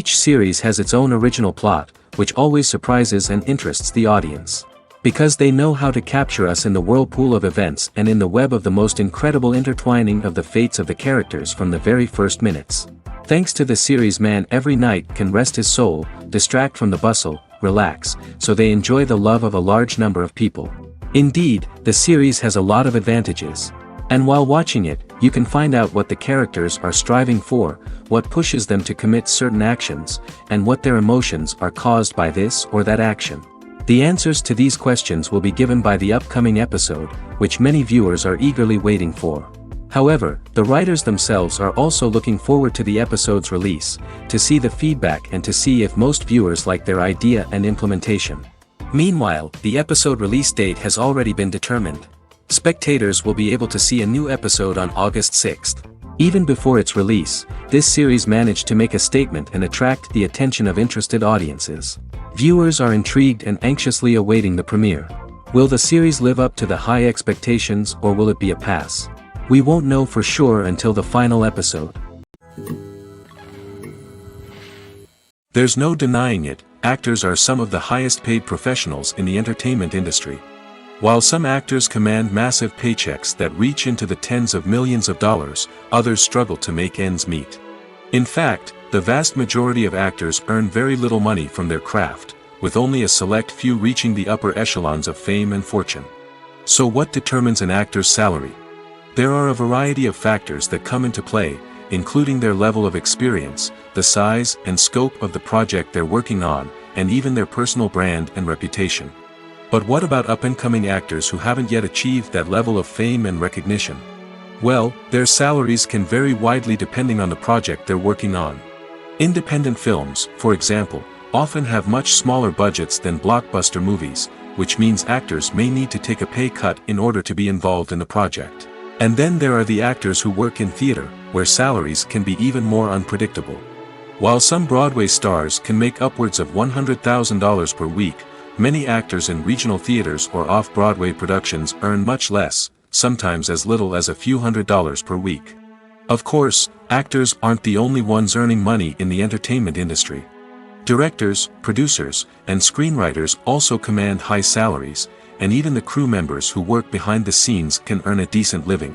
Each series has its own original plot, which always surprises and interests the audience. Because they know how to capture us in the whirlpool of events and in the web of the most incredible intertwining of the fates of the characters from the very first minutes. Thanks to the series, man every night can rest his soul, distract from the bustle, relax, so they enjoy the love of a large number of people. Indeed, the series has a lot of advantages. And while watching it, you can find out what the characters are striving for, what pushes them to commit certain actions, and what their emotions are caused by this or that action. The answers to these questions will be given by the upcoming episode, which many viewers are eagerly waiting for. However, the writers themselves are also looking forward to the episode's release, to see the feedback and to see if most viewers like their idea and implementation. Meanwhile, the episode release date has already been determined. Spectators will be able to see a new episode on August 6th. Even before its release, this series managed to make a statement and attract the attention of interested audiences. Viewers are intrigued and anxiously awaiting the premiere. Will the series live up to the high expectations, or will it be a pass? We won't know for sure until the final episode. There's no denying it, actors are some of the highest paid professionals in the entertainment industry. While some actors command massive paychecks that reach into the tens of millions of dollars, others struggle to make ends meet. In fact, the vast majority of actors earn very little money from their craft, with only a select few reaching the upper echelons of fame and fortune. So what determines an actor's salary? There are a variety of factors that come into play, including their level of experience, the size and scope of the project they're working on, and even their personal brand and reputation. But what about up-and-coming actors who haven't yet achieved that level of fame and recognition? Well, their salaries can vary widely depending on the project they're working on. Independent films, for example, often have much smaller budgets than blockbuster movies, which means actors may need to take a pay cut in order to be involved in the project. And then there are the actors who work in theater, where salaries can be even more unpredictable. While some Broadway stars can make upwards of $100,000 per week, many actors in regional theaters or off-Broadway productions earn much less, sometimes as little as a few $100s per week. Of course, actors aren't the only ones earning money in the entertainment industry. Directors, producers, and screenwriters also command high salaries, and even the crew members who work behind the scenes can earn a decent living.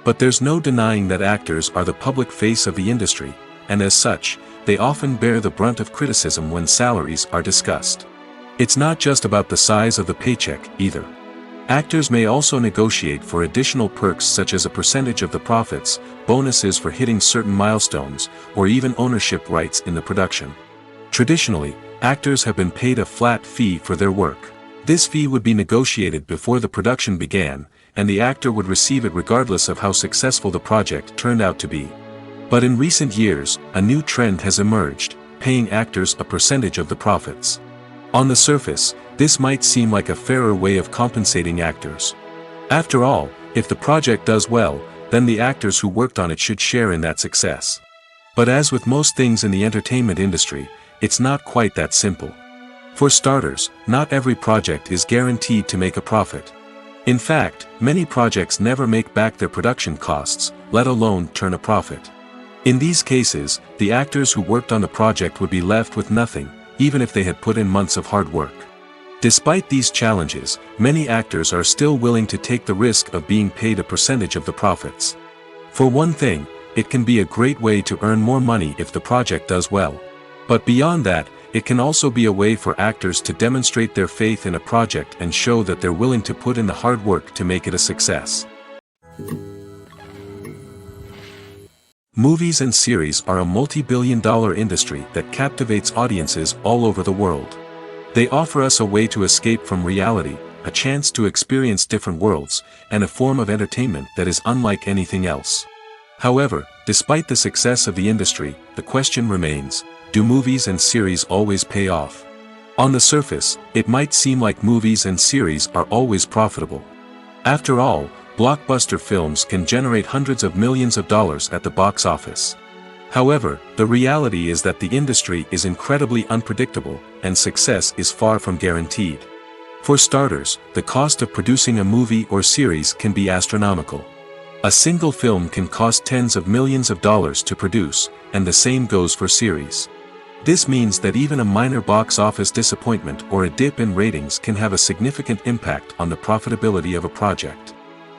But there's no denying that actors are the public face of the industry, and as such, they often bear the brunt of criticism when salaries are discussed. It's not just about the size of the paycheck, either. Actors may also negotiate for additional perks such as a percentage of the profits, bonuses for hitting certain milestones, or even ownership rights in the production. Traditionally, actors have been paid a flat fee for their work. This fee would be negotiated before the production began, and the actor would receive it regardless of how successful the project turned out to be. But in recent years, a new trend has emerged, paying actors a percentage of the profits. On the surface, this might seem like a fairer way of compensating actors. After all, if the project does well, then the actors who worked on it should share in that success. But as with most things in the entertainment industry, it's not quite that simple. For starters, not every project is guaranteed to make a profit. In fact, many projects never make back their production costs, let alone turn a profit. In these cases, the actors who worked on the project would be left with nothing, even if they had put in months of hard work. Despite these challenges, many actors are still willing to take the risk of being paid a percentage of the profits. For one thing, it can be a great way to earn more money if the project does well. But beyond that, it can also be a way for actors to demonstrate their faith in a project and show that they're willing to put in the hard work to make it a success. Movies and series are a multi-billion-dollar industry that captivates audiences all over the world. They offer us a way to escape from reality, a chance to experience different worlds, and a form of entertainment that is unlike anything else. However, despite the success of the industry, the question remains, do movies and series always pay off? On the surface, it might seem like movies and series are always profitable. After all, blockbuster films can generate hundreds of millions of dollars at the box office. However, the reality is that the industry is incredibly unpredictable, and success is far from guaranteed. For starters, the cost of producing a movie or series can be astronomical. A single film can cost tens of millions of dollars to produce, and the same goes for series. This means that even a minor box office disappointment or a dip in ratings can have a significant impact on the profitability of a project.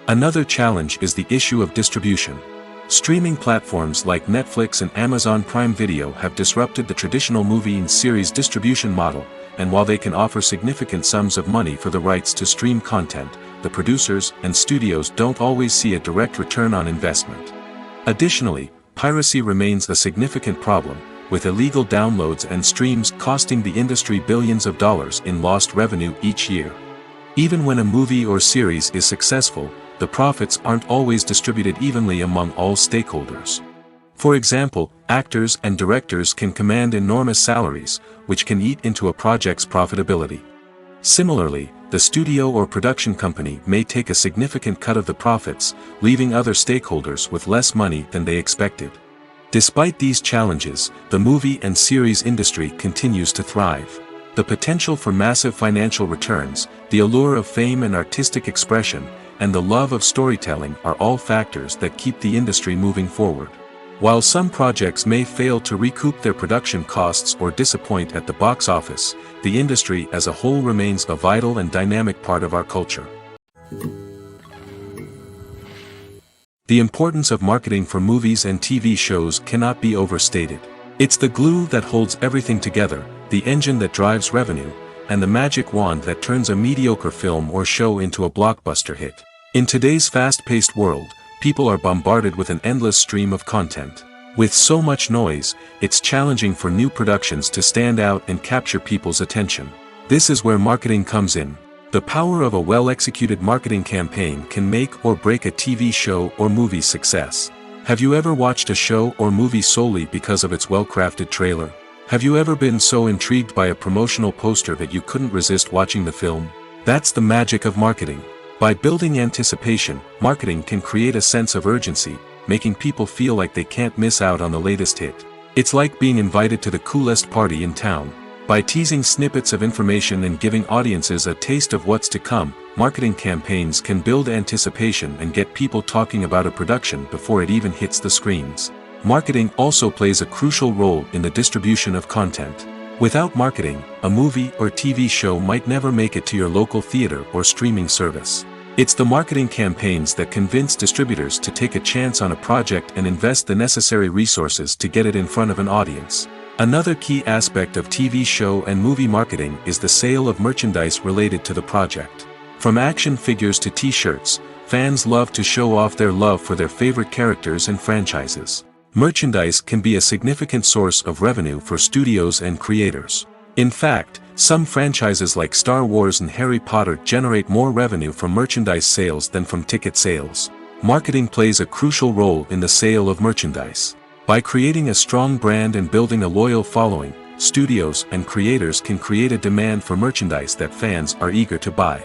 Another challenge is the issue of distribution. Streaming platforms like Netflix and Amazon Prime Video have disrupted the traditional movie and series distribution model, and while they can offer significant sums of money for the rights to stream content, the producers and studios don't always see a direct return on investment. Additionally, piracy remains a significant problem, with illegal downloads and streams costing the industry billions of dollars in lost revenue each year. Even when a movie or series is successful, the profits aren't always distributed evenly among all stakeholders. For example, actors and directors can command enormous salaries, which can eat into a project's profitability. Similarly, the studio or production company may take a significant cut of the profits, leaving other stakeholders with less money than they expected. Despite these challenges, the movie and series industry continues to thrive. The potential for massive financial returns, the allure of fame and artistic expression, and the love of storytelling are all factors that keep the industry moving forward. While some projects may fail to recoup their production costs or disappoint at the box office, the industry as a whole remains a vital and dynamic part of our culture. The importance of marketing for movies and TV shows cannot be overstated. It's the glue that holds everything together, the engine that drives revenue, and the magic wand that turns a mediocre film or show into a blockbuster hit. In today's fast-paced world, people are bombarded with an endless stream of content. With so much noise, it's challenging for new productions to stand out and capture people's attention. This is where marketing comes in. The power of a well-executed marketing campaign can make or break a TV show or movie's success. Have you ever watched a show or movie solely because of its well-crafted trailer? Have you ever been so intrigued by a promotional poster that you couldn't resist watching the film? That's the magic of marketing. By building anticipation, marketing can create a sense of urgency, making people feel like they can't miss out on the latest hit. It's like being invited to the coolest party in town. By teasing snippets of information and giving audiences a taste of what's to come, marketing campaigns can build anticipation and get people talking about a production before it even hits the screens. Marketing also plays a crucial role in the distribution of content. Without marketing, a movie or TV show might never make it to your local theater or streaming service. It's the marketing campaigns that convince distributors to take a chance on a project and invest the necessary resources to get it in front of an audience. Another key aspect of TV show and movie marketing is the sale of merchandise related to the project. From action figures to t-shirts, fans love to show off their love for their favorite characters and franchises. Merchandise can be a significant source of revenue for studios and creators. In fact, some franchises like Star Wars and Harry Potter generate more revenue from merchandise sales than from ticket sales. Marketing plays a crucial role in the sale of merchandise. By creating a strong brand and building a loyal following, studios and creators can create a demand for merchandise that fans are eager to buy.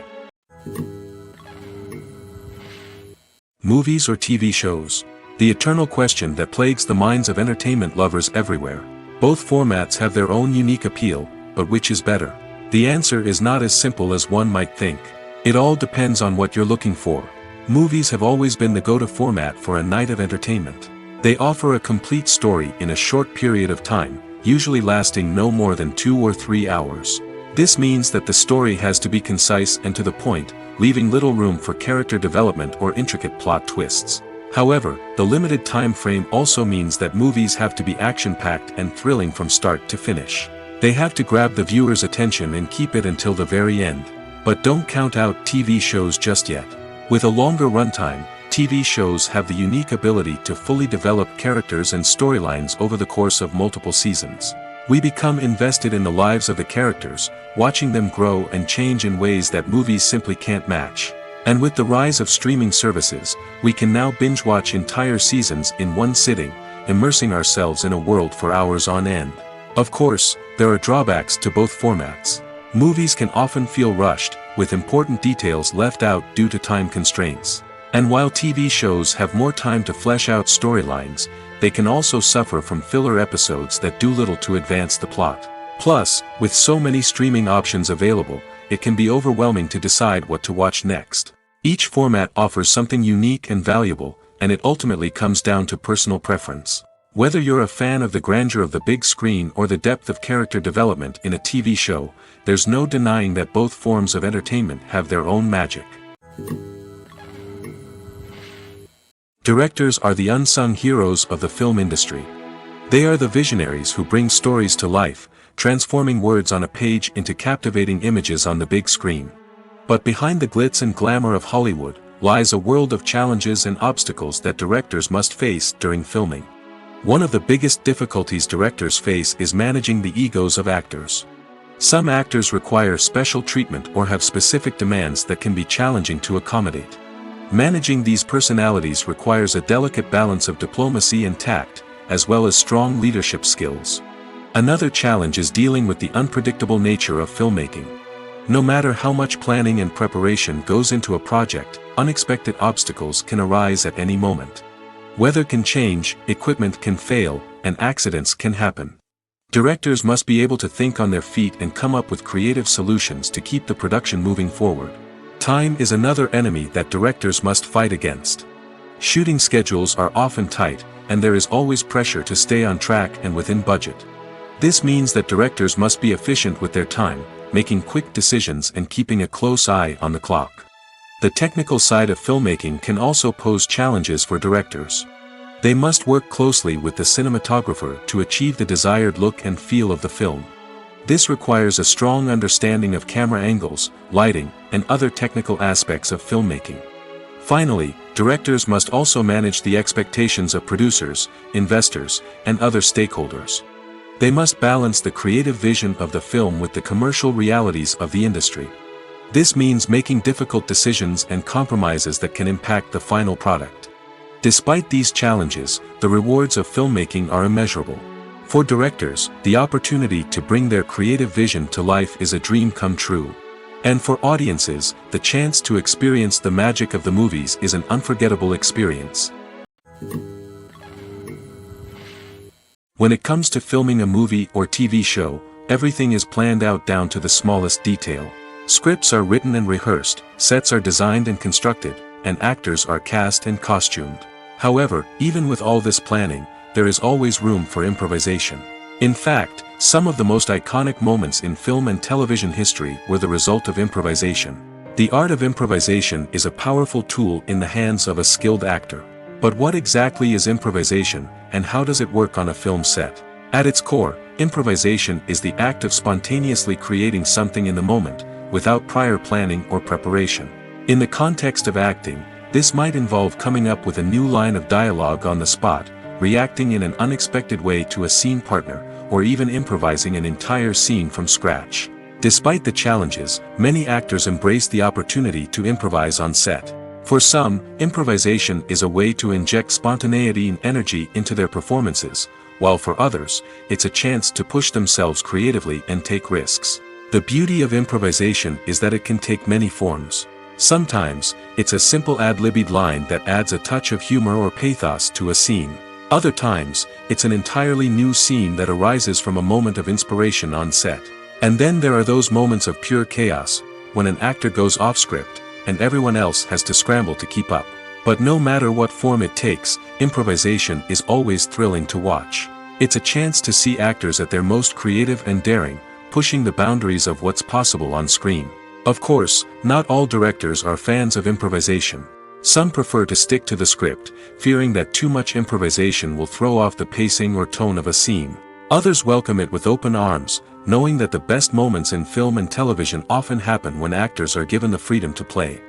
Movies or TV shows? The eternal question that plagues the minds of entertainment lovers everywhere. Both formats have their own unique appeal, but which is better? The answer is not as simple as one might think. It all depends on what you're looking for. Movies have always been the go-to format for a night of entertainment. They offer a complete story in a short period of time, usually lasting no more than 2 or 3 hours. This means that the story has to be concise and to the point, leaving little room for character development or intricate plot twists. However, the limited time frame also means that movies have to be action-packed and thrilling from start to finish. They have to grab the viewer's attention and keep it until the very end. But don't count out TV shows just yet. With a longer runtime, TV shows have the unique ability to fully develop characters and storylines over the course of multiple seasons. We become invested in the lives of the characters, watching them grow and change in ways that movies simply can't match. And with the rise of streaming services, we can now binge-watch entire seasons in one sitting, immersing ourselves in a world for hours on end. Of course, there are drawbacks to both formats. Movies can often feel rushed, with important details left out due to time constraints. And while TV shows have more time to flesh out storylines, they can also suffer from filler episodes that do little to advance the plot. Plus, with so many streaming options available, it can be overwhelming to decide what to watch next. Each format offers something unique and valuable, and it ultimately comes down to personal preference. Whether you're a fan of the grandeur of the big screen or the depth of character development in a TV show, there's no denying that both forms of entertainment have their own magic. Directors are the unsung heroes of the film industry. They are the visionaries who bring stories to life, transforming words on a page into captivating images on the big screen. But behind the glitz and glamour of Hollywood lies a world of challenges and obstacles that directors must face during filming. One of the biggest difficulties directors face is managing the egos of actors. Some actors require special treatment or have specific demands that can be challenging to accommodate. Managing these personalities requires a delicate balance of diplomacy and tact, as well as strong leadership skills. Another challenge is dealing with the unpredictable nature of filmmaking. No matter how much planning and preparation goes into a project, unexpected obstacles can arise at any moment. Weather can change, equipment can fail, and accidents can happen. Directors must be able to think on their feet and come up with creative solutions to keep the production moving forward. Time is another enemy that directors must fight against. Shooting schedules are often tight, and there is always pressure to stay on track and within budget. This means that directors must be efficient with their time, making quick decisions and keeping a close eye on the clock. The technical side of filmmaking can also pose challenges for directors. They must work closely with the cinematographer to achieve the desired look and feel of the film. This requires a strong understanding of camera angles, lighting, and other technical aspects of filmmaking. Finally, directors must also manage the expectations of producers, investors, and other stakeholders. They must balance the creative vision of the film with the commercial realities of the industry. This means making difficult decisions and compromises that can impact the final product. Despite these challenges, the rewards of filmmaking are immeasurable. For directors, the opportunity to bring their creative vision to life is a dream come true. And for audiences, the chance to experience the magic of the movies is an unforgettable experience. When it comes to filming a movie or TV show, everything is planned out down to the smallest detail. Scripts are written and rehearsed, sets are designed and constructed, and actors are cast and costumed. However, even with all this planning, there is always room for improvisation. In fact, some of the most iconic moments in film and television history were the result of improvisation. The art of improvisation is a powerful tool in the hands of a skilled actor. But what exactly is improvisation, and how does it work on a film set? At its core, improvisation is the act of spontaneously creating something in the moment, without prior planning or preparation. In the context of acting, this might involve coming up with a new line of dialogue on the spot, reacting in an unexpected way to a scene partner, or even improvising an entire scene from scratch. Despite the challenges, many actors embrace the opportunity to improvise on set. For some, improvisation is a way to inject spontaneity and energy into their performances, while for others, it's a chance to push themselves creatively and take risks. The beauty of improvisation is that it can take many forms. Sometimes, it's a simple ad-libbed line that adds a touch of humor or pathos to a scene. Other times, it's an entirely new scene that arises from a moment of inspiration on set. And then there are those moments of pure chaos, when an actor goes off script, and everyone else has to scramble to keep up. But no matter what form it takes, improvisation is always thrilling to watch. It's a chance to see actors at their most creative and daring, pushing the boundaries of what's possible on screen. Of course, not all directors are fans of improvisation. Some prefer to stick to the script, fearing that too much improvisation will throw off the pacing or tone of a scene. Others welcome it with open arms, knowing that the best moments in film and television often happen when actors are given the freedom to play.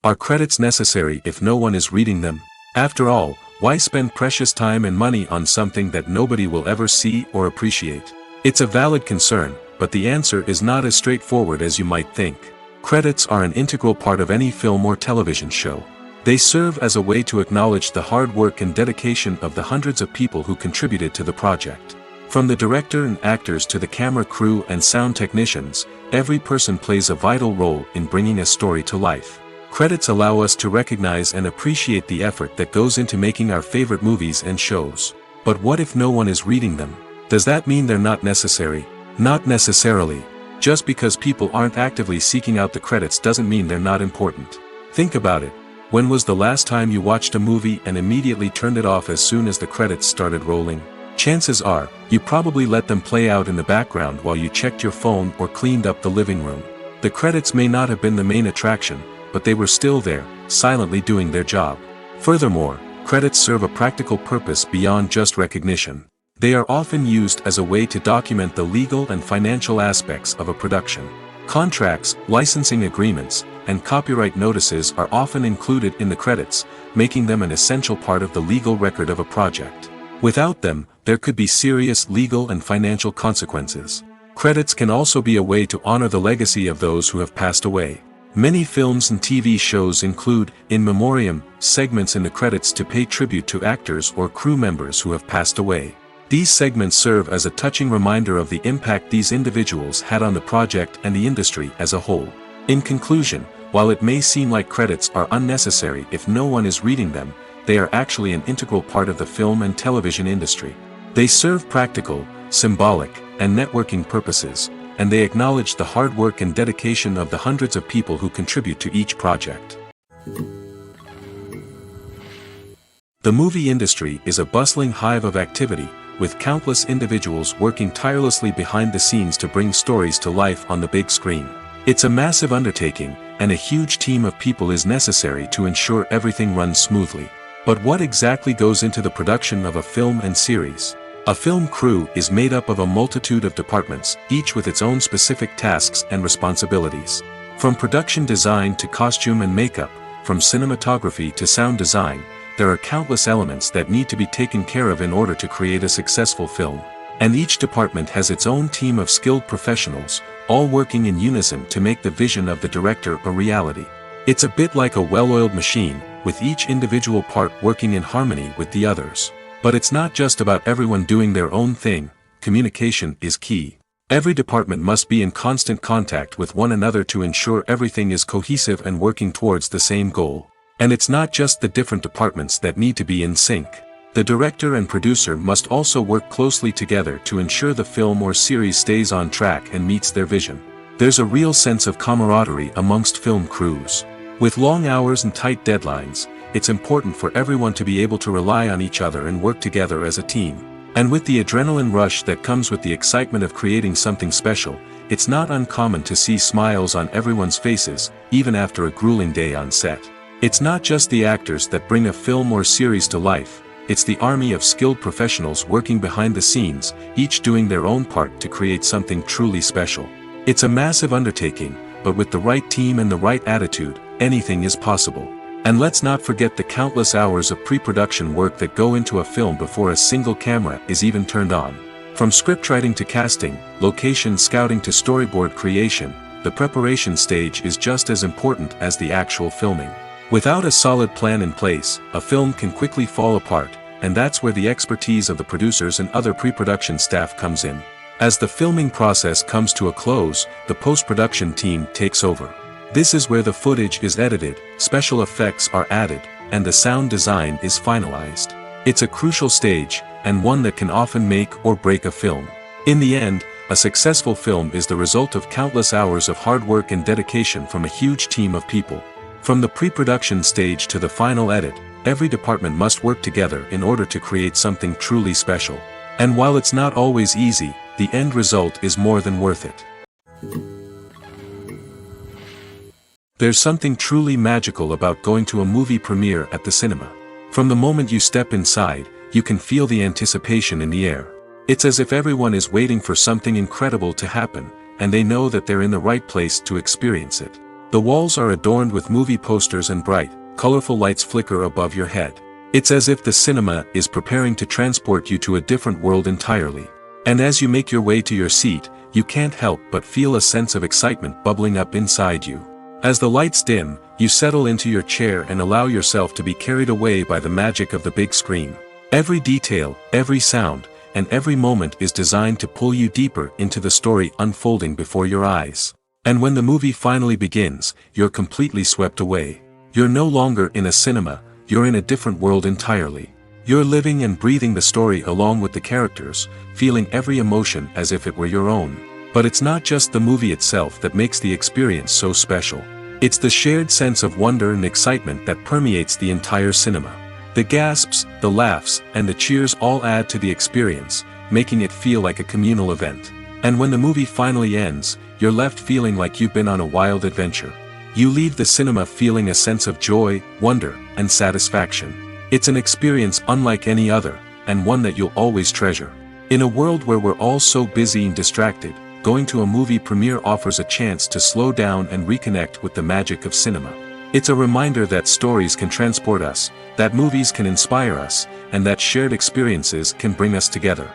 Are credits necessary if no one is reading them? After all, why spend precious time and money on something that nobody will ever see or appreciate? It's a valid concern, but the answer is not as straightforward as you might think. Credits are an integral part of any film or television show. They serve as a way to acknowledge the hard work and dedication of the hundreds of people who contributed to the project. From the director and actors to the camera crew and sound technicians, every person plays a vital role in bringing a story to life. Credits allow us to recognize and appreciate the effort that goes into making our favorite movies and shows. But what if no one is reading them? Does that mean they're not necessary? Not necessarily. Just because people aren't actively seeking out the credits doesn't mean they're not important. Think about it. When was the last time you watched a movie and immediately turned it off as soon as the credits started rolling? Chances are, you probably let them play out in the background while you checked your phone or cleaned up the living room. The credits may not have been the main attraction, but they were still there, silently doing their job. Furthermore, credits serve a practical purpose beyond just recognition. They are often used as a way to document the legal and financial aspects of a production. Contracts, licensing agreements, and copyright notices are often included in the credits, making them an essential part of the legal record of a project. Without them, there could be serious legal and financial consequences. Credits can also be a way to honor the legacy of those who have passed away. Many films and TV shows include, in memoriam, segments in the credits to pay tribute to actors or crew members who have passed away. These segments serve as a touching reminder of the impact these individuals had on the project and the industry as a whole. In conclusion, while it may seem like credits are unnecessary if no one is reading them, they are actually an integral part of the film and television industry. They serve practical, symbolic, and networking purposes, and they acknowledge the hard work and dedication of the hundreds of people who contribute to each project. The movie industry is a bustling hive of activity, with countless individuals working tirelessly behind the scenes to bring stories to life on the big screen. It's a massive undertaking, and a huge team of people is necessary to ensure everything runs smoothly. But what exactly goes into the production of a film and series? A film crew is made up of a multitude of departments, each with its own specific tasks and responsibilities. From production design to costume and makeup, from cinematography to sound design, there are countless elements that need to be taken care of in order to create a successful film. And each department has its own team of skilled professionals, all working in unison to make the vision of the director a reality. It's a bit like a well-oiled machine, with each individual part working in harmony with the others. But it's not just about everyone doing their own thing. Communication is key. Every department must be in constant contact with one another to ensure everything is cohesive and working towards the same goal. And it's not just the different departments that need to be in sync. The director and producer must also work closely together to ensure the film or series stays on track and meets their vision. There's a real sense of camaraderie amongst film crews. With long hours and tight deadlines, it's important for everyone to be able to rely on each other and work together as a team. And with the adrenaline rush that comes with the excitement of creating something special, it's not uncommon to see smiles on everyone's faces, even after a grueling day on set. It's not just the actors that bring a film or series to life, it's the army of skilled professionals working behind the scenes, each doing their own part to create something truly special. It's a massive undertaking, but with the right team and the right attitude, anything is possible. And let's not forget the countless hours of pre-production work that go into a film before a single camera is even turned on. From scriptwriting to casting, location scouting to storyboard creation, the preparation stage is just as important as the actual filming. Without a solid plan in place, a film can quickly fall apart, and that's where the expertise of the producers and other pre-production staff comes in. As the filming process comes to a close, the post-production team takes over. This is where the footage is edited, special effects are added, and the sound design is finalized. It's a crucial stage, and one that can often make or break a film. In the end, a successful film is the result of countless hours of hard work and dedication from a huge team of people. From the pre-production stage to the final edit, every department must work together in order to create something truly special. And while it's not always easy, the end result is more than worth it. There's something truly magical about going to a movie premiere at the cinema. From the moment you step inside, you can feel the anticipation in the air. It's as if everyone is waiting for something incredible to happen, and they know that they're in the right place to experience it. The walls are adorned with movie posters and bright, colorful lights flicker above your head. It's as if the cinema is preparing to transport you to a different world entirely. And as you make your way to your seat, you can't help but feel a sense of excitement bubbling up inside you. As the lights dim, you settle into your chair and allow yourself to be carried away by the magic of the big screen. Every detail, every sound, and every moment is designed to pull you deeper into the story unfolding before your eyes. And when the movie finally begins, you're completely swept away. You're no longer in a cinema, you're in a different world entirely. You're living and breathing the story along with the characters, feeling every emotion as if it were your own. But it's not just the movie itself that makes the experience so special. It's the shared sense of wonder and excitement that permeates the entire cinema. The gasps, the laughs, and the cheers all add to the experience, making it feel like a communal event. And when the movie finally ends, you're left feeling like you've been on a wild adventure. You leave the cinema feeling a sense of joy, wonder, and satisfaction. It's an experience unlike any other, and one that you'll always treasure. In a world where we're all so busy and distracted, going to a movie premiere offers a chance to slow down and reconnect with the magic of cinema. It's a reminder that stories can transport us, that movies can inspire us, and that shared experiences can bring us together.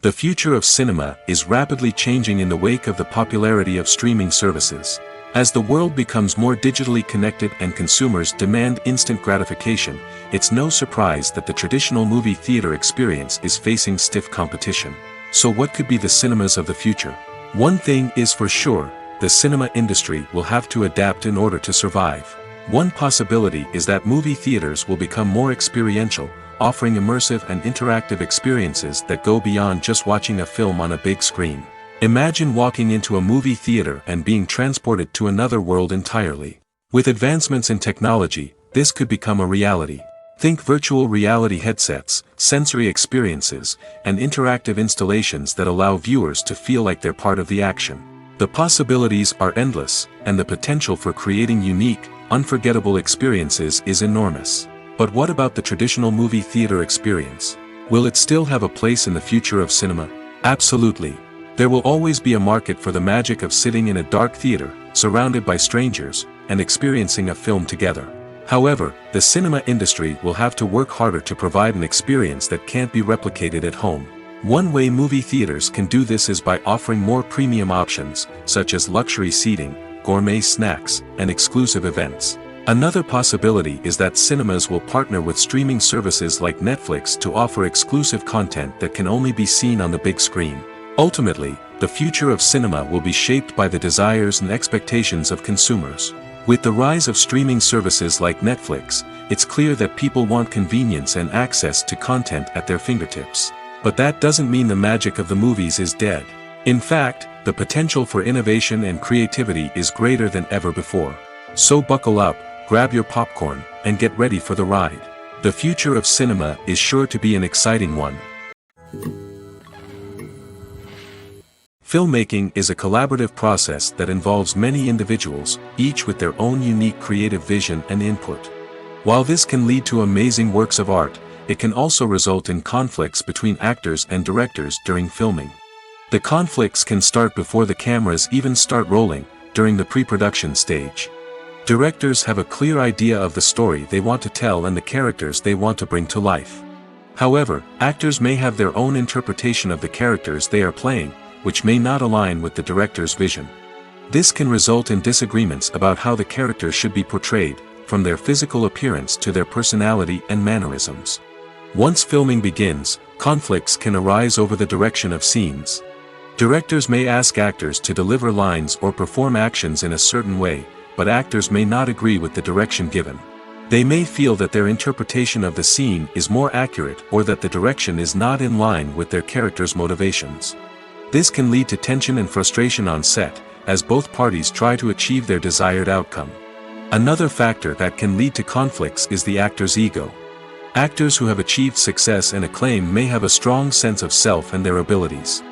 The future of cinema is rapidly changing in the wake of the popularity of streaming services. As the world becomes more digitally connected and consumers demand instant gratification, it's no surprise that the traditional movie theater experience is facing stiff competition. So what could be the cinemas of the future? One thing is for sure, the cinema industry will have to adapt in order to survive. One possibility is that movie theaters will become more experiential, offering immersive and interactive experiences that go beyond just watching a film on a big screen. Imagine walking into a movie theater and being transported to another world entirely. With advancements in technology, this could become a reality. Think virtual reality headsets, sensory experiences, and interactive installations that allow viewers to feel like they're part of the action. The possibilities are endless, and the potential for creating unique, unforgettable experiences is enormous. But what about the traditional movie theater experience? Will it still have a place in the future of cinema? Absolutely. There will always be a market for the magic of sitting in a dark theater, surrounded by strangers, and experiencing a film together. However, the cinema industry will have to work harder to provide an experience that can't be replicated at home. One way movie theaters can do this is by offering more premium options, such as luxury seating, gourmet snacks, and exclusive events. Another possibility is that cinemas will partner with streaming services like Netflix to offer exclusive content that can only be seen on the big screen. Ultimately, the future of cinema will be shaped by the desires and expectations of consumers. With the rise of streaming services like Netflix, it's clear that people want convenience and access to content at their fingertips. But that doesn't mean the magic of the movies is dead. In fact, the potential for innovation and creativity is greater than ever before. So buckle up, grab your popcorn, and get ready for the ride. The future of cinema is sure to be an exciting one. Filmmaking is a collaborative process that involves many individuals, each with their own unique creative vision and input. While this can lead to amazing works of art, it can also result in conflicts between actors and directors during filming. The conflicts can start before the cameras even start rolling, during the pre-production stage. Directors have a clear idea of the story they want to tell and the characters they want to bring to life. However, actors may have their own interpretation of the characters they are playing, which may not align with the director's vision. This can result in disagreements about how the characters should be portrayed, from their physical appearance to their personality and mannerisms. Once filming begins, conflicts can arise over the direction of scenes. Directors may ask actors to deliver lines or perform actions in a certain way, but actors may not agree with the direction given. They may feel that their interpretation of the scene is more accurate or that the direction is not in line with their character's motivations. This can lead to tension and frustration on set, as both parties try to achieve their desired outcome. Another factor that can lead to conflicts is the actor's ego. Actors who have achieved success and acclaim may have a strong sense of self and their abilities.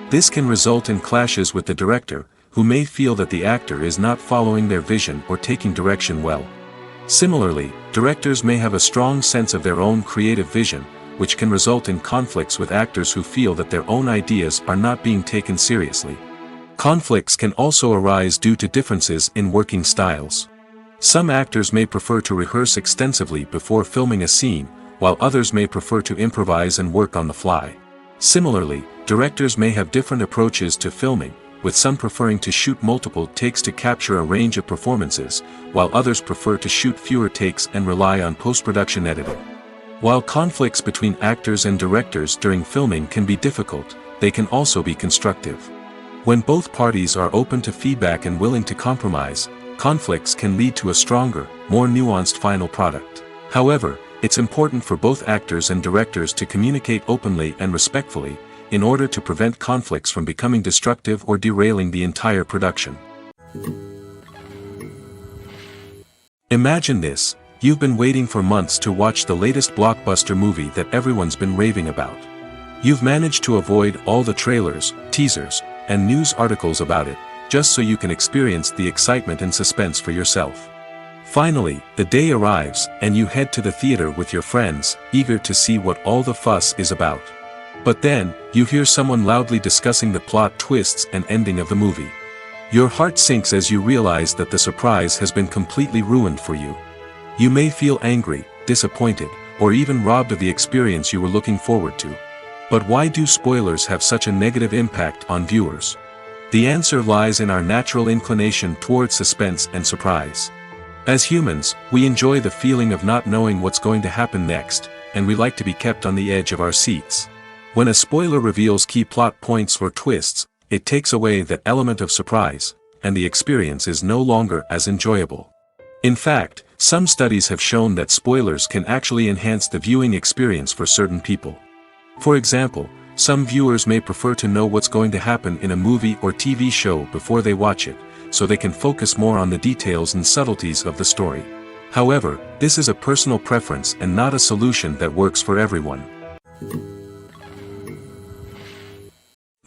This can result in clashes with the director, who may feel that the actor is not following their vision or taking direction well. Similarly, directors may have a strong sense of their own creative vision, which can result in conflicts with actors who feel that their own ideas are not being taken seriously. Conflicts can also arise due to differences in working styles. Some actors may prefer to rehearse extensively before filming a scene, while others may prefer to improvise and work on the fly. Similarly, directors may have different approaches to filming, with some preferring to shoot multiple takes to capture a range of performances, while others prefer to shoot fewer takes and rely on post-production editing. While conflicts between actors and directors during filming can be difficult, they can also be constructive. When both parties are open to feedback and willing to compromise, conflicts can lead to a stronger, more nuanced final product. However, it's important for both actors and directors to communicate openly and respectfully, in order to prevent conflicts from becoming destructive or derailing the entire production. Imagine this: you've been waiting for months to watch the latest blockbuster movie that everyone's been raving about. You've managed to avoid all the trailers, teasers, and news articles about it, just so you can experience the excitement and suspense for yourself. Finally, the day arrives, and you head to the theater with your friends, eager to see what all the fuss is about. But then, you hear someone loudly discussing the plot twists and ending of the movie. Your heart sinks as you realize that the surprise has been completely ruined for you. You may feel angry, disappointed, or even robbed of the experience you were looking forward to. But why do spoilers have such a negative impact on viewers? The answer lies in our natural inclination toward suspense and surprise. As humans, we enjoy the feeling of not knowing what's going to happen next, and we like to be kept on the edge of our seats. When a spoiler reveals key plot points or twists, it takes away that element of surprise, and the experience is no longer as enjoyable. In fact, some studies have shown that spoilers can actually enhance the viewing experience for certain people. For example, some viewers may prefer to know what's going to happen in a movie or TV show before they watch it, so they can focus more on the details and subtleties of the story. However, this is a personal preference and not a solution that works for everyone.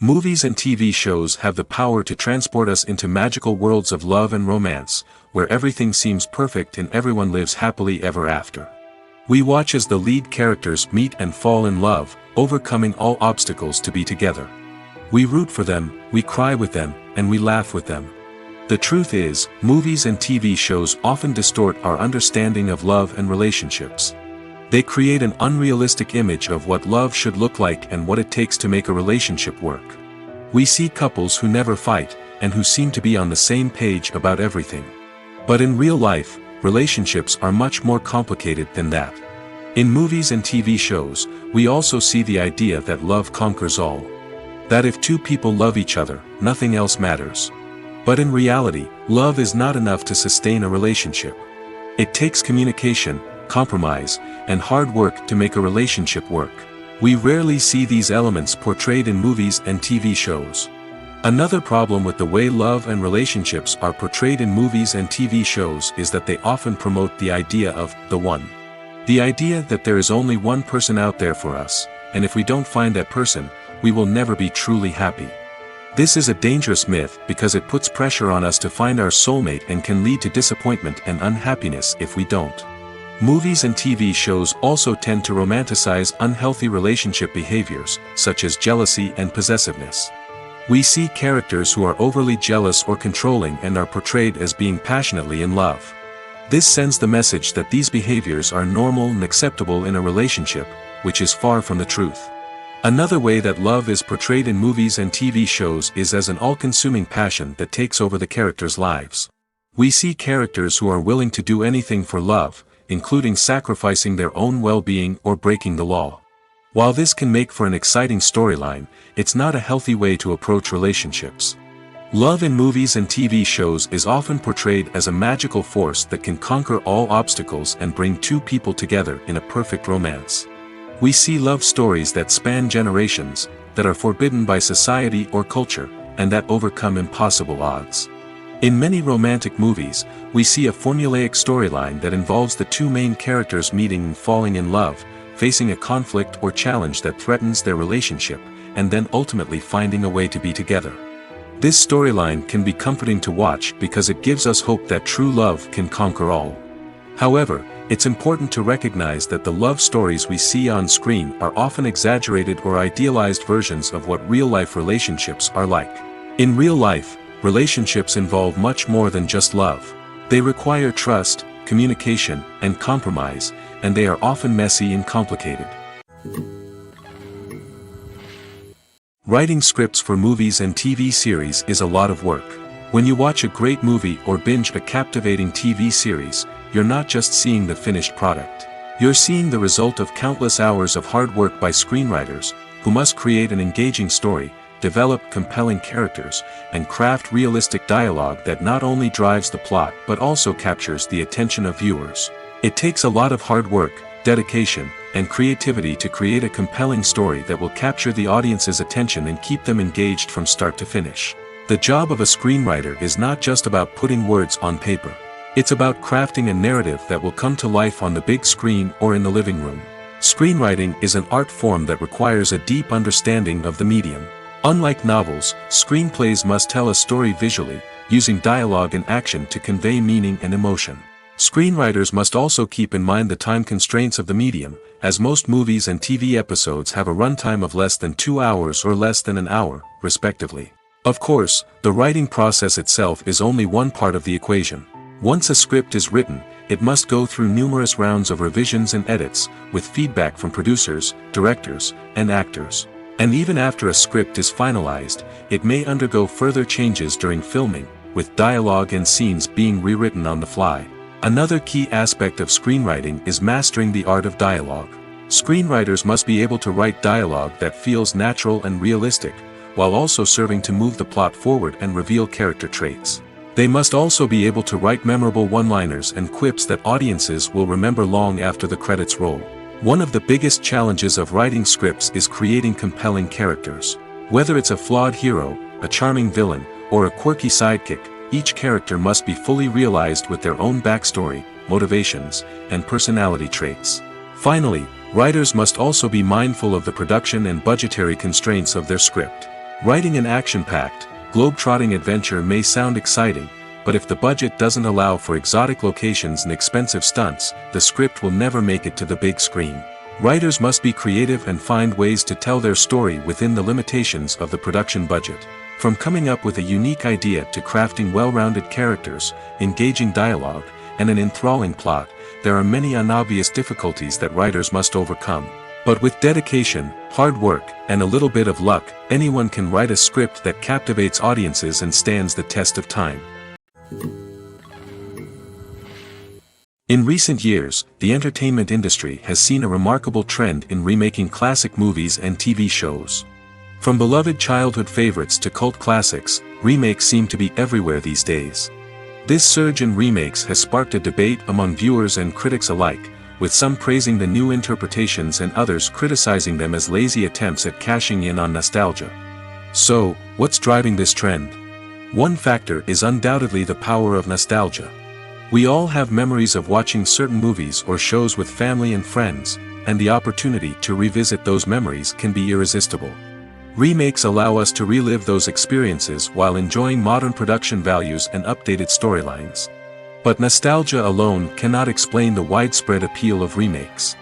Movies and TV shows have the power to transport us into magical worlds of love and romance, where everything seems perfect and everyone lives happily ever after. We watch as the lead characters meet and fall in love, overcoming all obstacles to be together. We root for them, we cry with them, and we laugh with them. The truth is, movies and TV shows often distort our understanding of love and relationships. They create an unrealistic image of what love should look like and what it takes to make a relationship work. We see couples who never fight, and who seem to be on the same page about everything. But in real life, relationships are much more complicated than that. In movies and TV shows, we also see the idea that love conquers all. That if two people love each other, nothing else matters. But in reality, love is not enough to sustain a relationship. It takes communication, compromise, and hard work to make a relationship work. We rarely see these elements portrayed in movies and TV shows. Another problem with the way love and relationships are portrayed in movies and TV shows is that they often promote the idea of the one. The idea that there is only one person out there for us, and if we don't find that person, we will never be truly happy. This is a dangerous myth because it puts pressure on us to find our soulmate and can lead to disappointment and unhappiness if we don't. Movies and TV shows also tend to romanticize unhealthy relationship behaviors, such as jealousy and possessiveness. We see characters who are overly jealous or controlling and are portrayed as being passionately in love. This sends the message that these behaviors are normal and acceptable in a relationship, which is far from the truth. Another way that love is portrayed in movies and TV shows is as an all-consuming passion that takes over the characters' lives. We see characters who are willing to do anything for love, including sacrificing their own well-being or breaking the law. While this can make for an exciting storyline, it's not a healthy way to approach relationships. Love in movies and TV shows is often portrayed as a magical force that can conquer all obstacles and bring two people together in a perfect romance. We see love stories that span generations, that are forbidden by society or culture, and that overcome impossible odds. In many romantic movies, we see a formulaic storyline that involves the two main characters meeting and falling in love, facing a conflict or challenge that threatens their relationship, and then ultimately finding a way to be together. This storyline can be comforting to watch because it gives us hope that true love can conquer all. However, it's important to recognize that the love stories we see on screen are often exaggerated or idealized versions of what real-life relationships are like. In real life, relationships involve much more than just love. They require trust, communication, and compromise, and they are often messy and complicated. Writing scripts for movies and TV series is a lot of work. When you watch a great movie or binge a captivating TV series, you're not just seeing the finished product. You're seeing the result of countless hours of hard work by screenwriters, who must create an engaging story, develop compelling characters, and craft realistic dialogue that not only drives the plot but also captures the attention of viewers. It takes a lot of hard work, dedication, and creativity to create a compelling story that will capture the audience's attention and keep them engaged from start to finish. The job of a screenwriter is not just about putting words on paper. It's about crafting a narrative that will come to life on the big screen or in the living room. Screenwriting is an art form that requires a deep understanding of the medium. Unlike novels, screenplays must tell a story visually, using dialogue and action to convey meaning and emotion. Screenwriters must also keep in mind the time constraints of the medium, as most movies and TV episodes have a runtime of less than 2 hours or less than an hour, respectively. Of course, the writing process itself is only one part of the equation. Once a script is written, it must go through numerous rounds of revisions and edits, with feedback from producers, directors, and actors. And even after a script is finalized, it may undergo further changes during filming, with dialogue and scenes being rewritten on the fly. Another key aspect of screenwriting is mastering the art of dialogue. Screenwriters must be able to write dialogue that feels natural and realistic, while also serving to move the plot forward and reveal character traits. They must also be able to write memorable one-liners and quips that audiences will remember long after the credits roll. One of the biggest challenges of writing scripts is creating compelling characters. Whether it's a flawed hero, a charming villain, or a quirky sidekick, each character must be fully realized with their own backstory, motivations, and personality traits. Finally, writers must also be mindful of the production and budgetary constraints of their script. Writing an action-packed, globe-trotting adventure may sound exciting, but if the budget doesn't allow for exotic locations and expensive stunts, the script will never make it to the big screen. Writers must be creative and find ways to tell their story within the limitations of the production budget. From coming up with a unique idea to crafting well-rounded characters, engaging dialogue, and an enthralling plot, there are many unobvious difficulties that writers must overcome. But with dedication, hard work, and a little bit of luck, anyone can write a script that captivates audiences and stands the test of time. In recent years, the entertainment industry has seen a remarkable trend in remaking classic movies and TV shows. From beloved childhood favorites to cult classics, remakes seem to be everywhere these days. This surge in remakes has sparked a debate among viewers and critics alike, with some praising the new interpretations and others criticizing them as lazy attempts at cashing in on nostalgia. So, what's driving this trend? One factor is undoubtedly the power of nostalgia. We all have memories of watching certain movies or shows with family and friends, and the opportunity to revisit those memories can be irresistible. Remakes allow us to relive those experiences while enjoying modern production values and updated storylines. But nostalgia alone cannot explain the widespread appeal of remakes.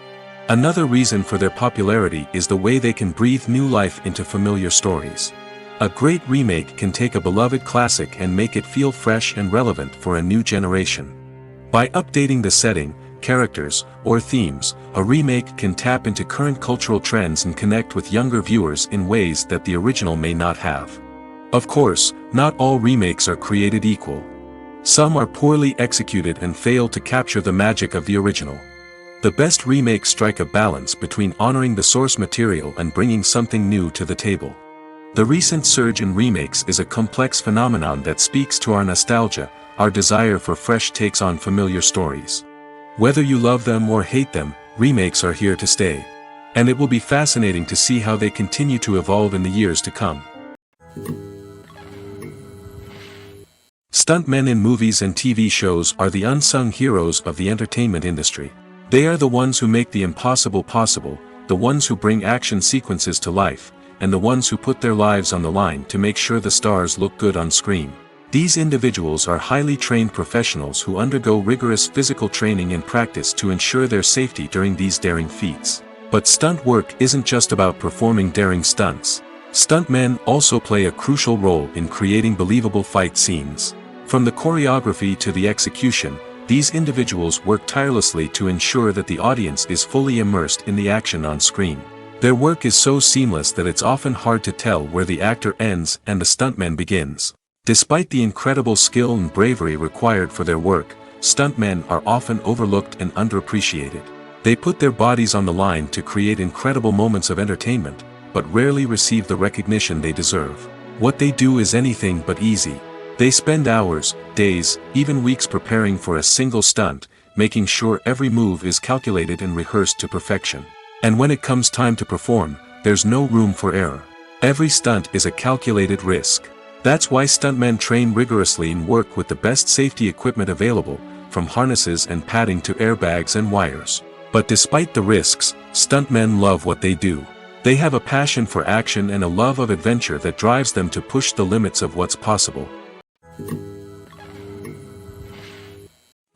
Another reason for their popularity is the way they can breathe new life into familiar stories. A great remake can take a beloved classic and make it feel fresh and relevant for a new generation. By updating the setting, characters, or themes, a remake can tap into current cultural trends and connect with younger viewers in ways that the original may not have. Of course, not all remakes are created equal. Some are poorly executed and fail to capture the magic of the original. The best remakes strike a balance between honoring the source material and bringing something new to the table. The recent surge in remakes is a complex phenomenon that speaks to our nostalgia, our desire for fresh takes on familiar stories. Whether you love them or hate them, remakes are here to stay. And it will be fascinating to see how they continue to evolve in the years to come. Stuntmen in movies and TV shows are the unsung heroes of the entertainment industry. They are the ones who make the impossible possible, the ones who bring action sequences to life, and the ones who put their lives on the line to make sure the stars look good on screen. These individuals are highly trained professionals who undergo rigorous physical training and practice to ensure their safety during these daring feats. But stunt work isn't just about performing daring stunts. Stuntmen also play a crucial role in creating believable fight scenes. From the choreography to the execution, these individuals work tirelessly to ensure that the audience is fully immersed in the action on screen. Their work is so seamless that it's often hard to tell where the actor ends and the stuntman begins. Despite the incredible skill and bravery required for their work, stuntmen are often overlooked and underappreciated. They put their bodies on the line to create incredible moments of entertainment, but rarely receive the recognition they deserve. What they do is anything but easy. They spend hours, days, even weeks preparing for a single stunt, making sure every move is calculated and rehearsed to perfection. And when it comes time to perform, there's no room for error. Every stunt is a calculated risk. That's why stuntmen train rigorously and work with the best safety equipment available, from harnesses and padding to airbags and wires. But despite the risks, stuntmen love what they do. They have a passion for action and a love of adventure that drives them to push the limits of what's possible.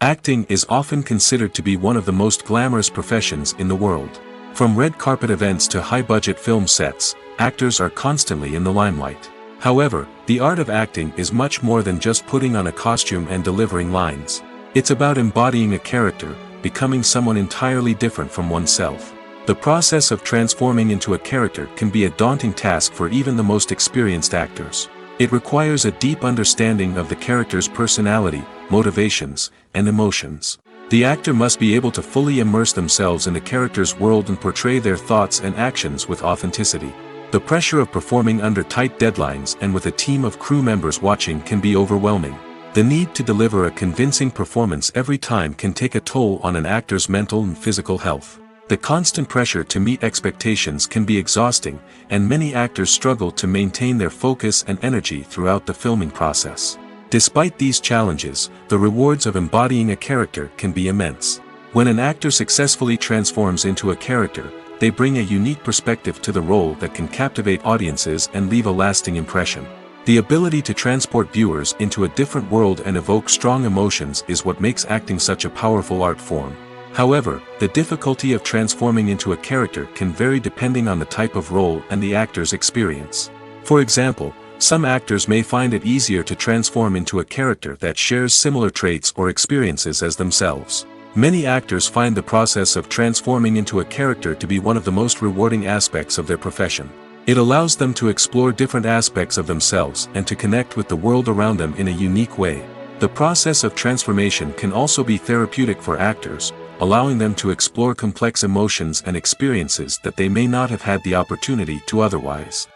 Acting is often considered to be one of the most glamorous professions in the world. From red carpet events to high-budget film sets, actors are constantly in the limelight. However, the art of acting is much more than just putting on a costume and delivering lines. It's about embodying a character, becoming someone entirely different from oneself. The process of transforming into a character can be a daunting task for even the most experienced actors. It requires a deep understanding of the character's personality, motivations, and emotions. The actor must be able to fully immerse themselves in the character's world and portray their thoughts and actions with authenticity. The pressure of performing under tight deadlines and with a team of crew members watching can be overwhelming. The need to deliver a convincing performance every time can take a toll on an actor's mental and physical health. The constant pressure to meet expectations can be exhausting, and many actors struggle to maintain their focus and energy throughout the filming process. Despite these challenges, the rewards of embodying a character can be immense. When an actor successfully transforms into a character, they bring a unique perspective to the role that can captivate audiences and leave a lasting impression. The ability to transport viewers into a different world and evoke strong emotions is what makes acting such a powerful art form. However, the difficulty of transforming into a character can vary depending on the type of role and the actor's experience. For example, some actors may find it easier to transform into a character that shares similar traits or experiences as themselves. Many actors find the process of transforming into a character to be one of the most rewarding aspects of their profession. It allows them to explore different aspects of themselves and to connect with the world around them in a unique way. The process of transformation can also be therapeutic for actors, allowing them to explore complex emotions and experiences that they may not have had the opportunity to otherwise.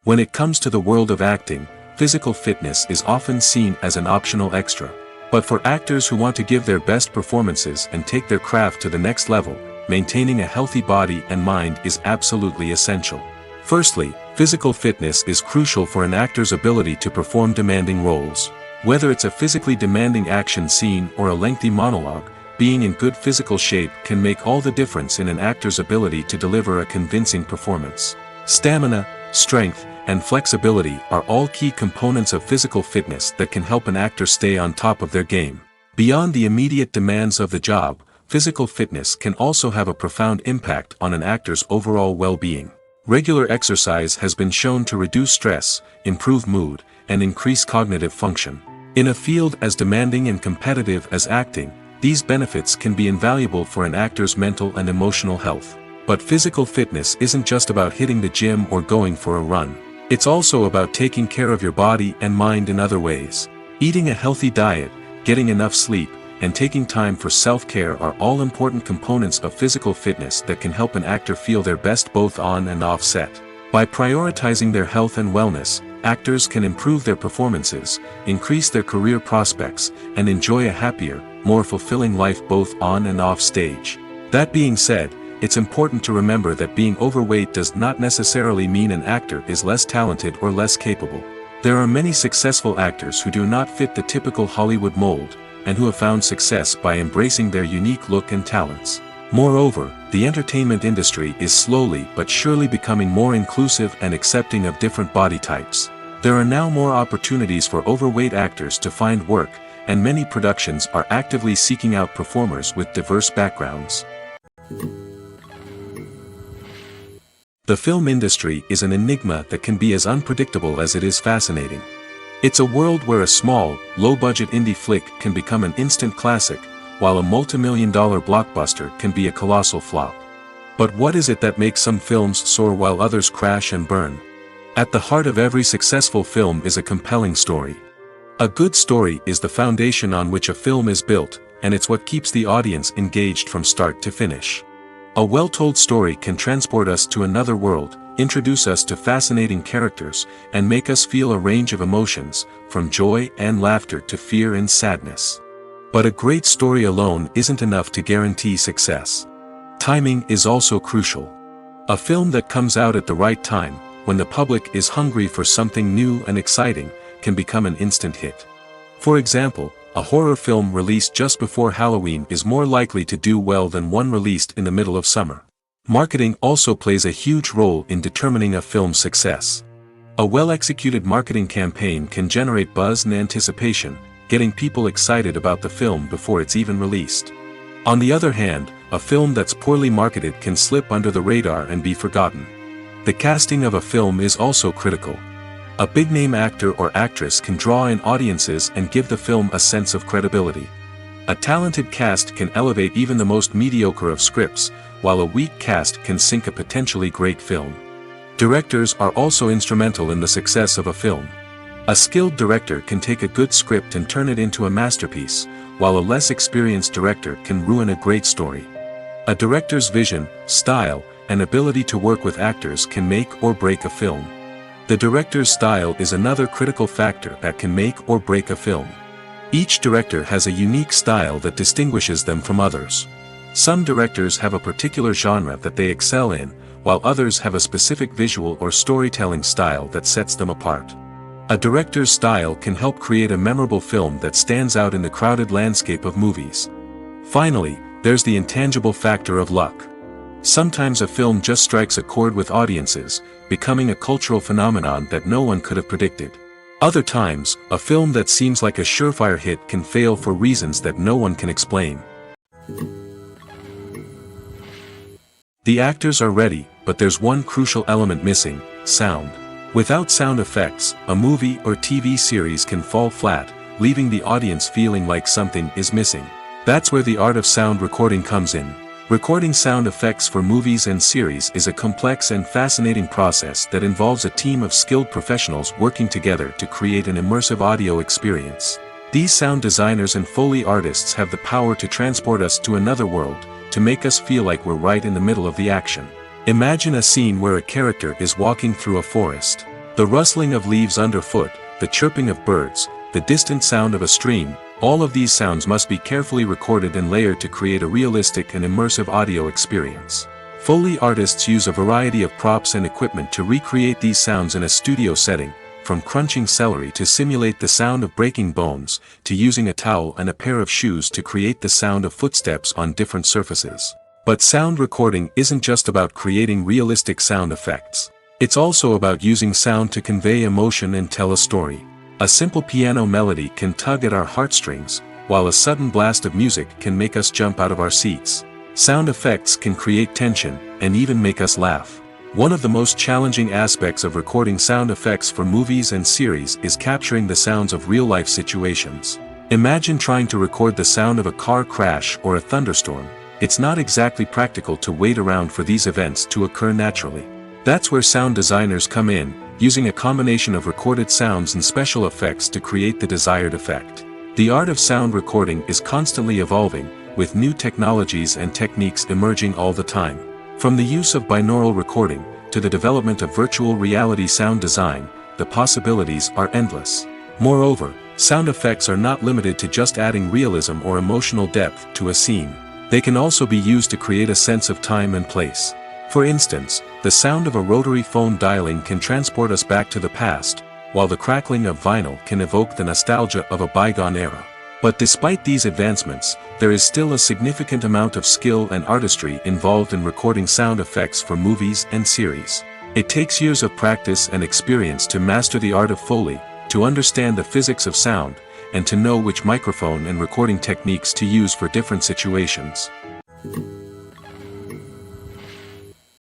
When it comes to the world of acting, physical fitness is often seen as an optional extra. But for actors who want to give their best performances and take their craft to the next level, maintaining a healthy body and mind is absolutely essential. Firstly, physical fitness is crucial for an actor's ability to perform demanding roles. Whether it's a physically demanding action scene or a lengthy monologue, being in good physical shape can make all the difference in an actor's ability to deliver a convincing performance. Stamina, strength, and flexibility are all key components of physical fitness that can help an actor stay on top of their game. Beyond the immediate demands of the job, physical fitness can also have a profound impact on an actor's overall well-being. Regular exercise has been shown to reduce stress, improve mood, and increase cognitive function. In a field as demanding and competitive as acting, these benefits can be invaluable for an actor's mental and emotional health. But physical fitness isn't just about hitting the gym or going for a run. It's also about taking care of your body and mind in other ways. Eating a healthy diet, getting enough sleep, and taking time for self-care are all important components of physical fitness that can help an actor feel their best both on and off set. By prioritizing their health and wellness, actors can improve their performances, increase their career prospects, and enjoy a happier, more fulfilling life both on and off stage. That being said, it's important to remember that being overweight does not necessarily mean an actor is less talented or less capable. There are many successful actors who do not fit the typical Hollywood mold, and who have found success by embracing their unique look and talents. Moreover, the entertainment industry is slowly but surely becoming more inclusive and accepting of different body types. There are now more opportunities for overweight actors to find work, and many productions are actively seeking out performers with diverse backgrounds. The film industry is an enigma that can be as unpredictable as it is fascinating. It's a world where a small, low-budget indie flick can become an instant classic, while a multi-million-dollar blockbuster can be a colossal flop. But what is it that makes some films soar while others crash and burn? At the heart of every successful film is a compelling story. A good story is the foundation on which a film is built, and it's what keeps the audience engaged from start to finish. A well-told story can transport us to another world, introduce us to fascinating characters, and make us feel a range of emotions, from joy and laughter to fear and sadness. But a great story alone isn't enough to guarantee success. Timing is also crucial. A film that comes out at the right time, when the public is hungry for something new and exciting, can become an instant hit. For example, a horror film released just before Halloween is more likely to do well than one released in the middle of summer. Marketing also plays a huge role in determining a film's success. A well-executed marketing campaign can generate buzz and anticipation, getting people excited about the film before it's even released. On the other hand, a film that's poorly marketed can slip under the radar and be forgotten. The casting of a film is also critical. A big-name actor or actress can draw in audiences and give the film a sense of credibility. A talented cast can elevate even the most mediocre of scripts, while a weak cast can sink a potentially great film. Directors are also instrumental in the success of a film. A skilled director can take a good script and turn it into a masterpiece, while a less experienced director can ruin a great story. A director's vision, style, and ability to work with actors can make or break a film. The director's style is another critical factor that can make or break a film. Each director has a unique style that distinguishes them from others. Some directors have a particular genre that they excel in, while others have a specific visual or storytelling style that sets them apart. A director's style can help create a memorable film that stands out in the crowded landscape of movies. Finally, there's the intangible factor of luck. Sometimes a film just strikes a chord with audiences, becoming a cultural phenomenon that no one could have predicted. Other times, a film that seems like a surefire hit can fail for reasons that no one can explain. The actors are ready, but there's one crucial element missing: sound. Without sound effects, a movie or TV series can fall flat, leaving the audience feeling like something is missing. That's where the art of sound recording comes in. Recording sound effects for movies and series is a complex and fascinating process that involves a team of skilled professionals working together to create an immersive audio experience. These sound designers and Foley artists have the power to transport us to another world, to make us feel like we're right in the middle of the action. Imagine a scene where a character is walking through a forest. The rustling of leaves underfoot, the chirping of birds, the distant sound of a stream, all of these sounds must be carefully recorded and layered to create a realistic and immersive audio experience. Foley artists use a variety of props and equipment to recreate these sounds in a studio setting, from crunching celery to simulate the sound of breaking bones, to using a towel and a pair of shoes to create the sound of footsteps on different surfaces. But sound recording isn't just about creating realistic sound effects. It's also about using sound to convey emotion and tell a story. A simple piano melody can tug at our heartstrings, while a sudden blast of music can make us jump out of our seats. Sound effects can create tension, and even make us laugh. One of the most challenging aspects of recording sound effects for movies and series is capturing the sounds of real-life situations. Imagine trying to record the sound of a car crash or a thunderstorm. It's not exactly practical to wait around for these events to occur naturally. That's where sound designers come in, using a combination of recorded sounds and special effects to create the desired effect. The art of sound recording is constantly evolving, with new technologies and techniques emerging all the time. From the use of binaural recording, to the development of virtual reality sound design, the possibilities are endless. Moreover, sound effects are not limited to just adding realism or emotional depth to a scene. They can also be used to create a sense of time and place. For instance, the sound of a rotary phone dialing can transport us back to the past, while the crackling of vinyl can evoke the nostalgia of a bygone era. But despite these advancements, there is still a significant amount of skill and artistry involved in recording sound effects for movies and series. It takes years of practice and experience to master the art of Foley, to understand the physics of sound, and to know which microphone and recording techniques to use for different situations.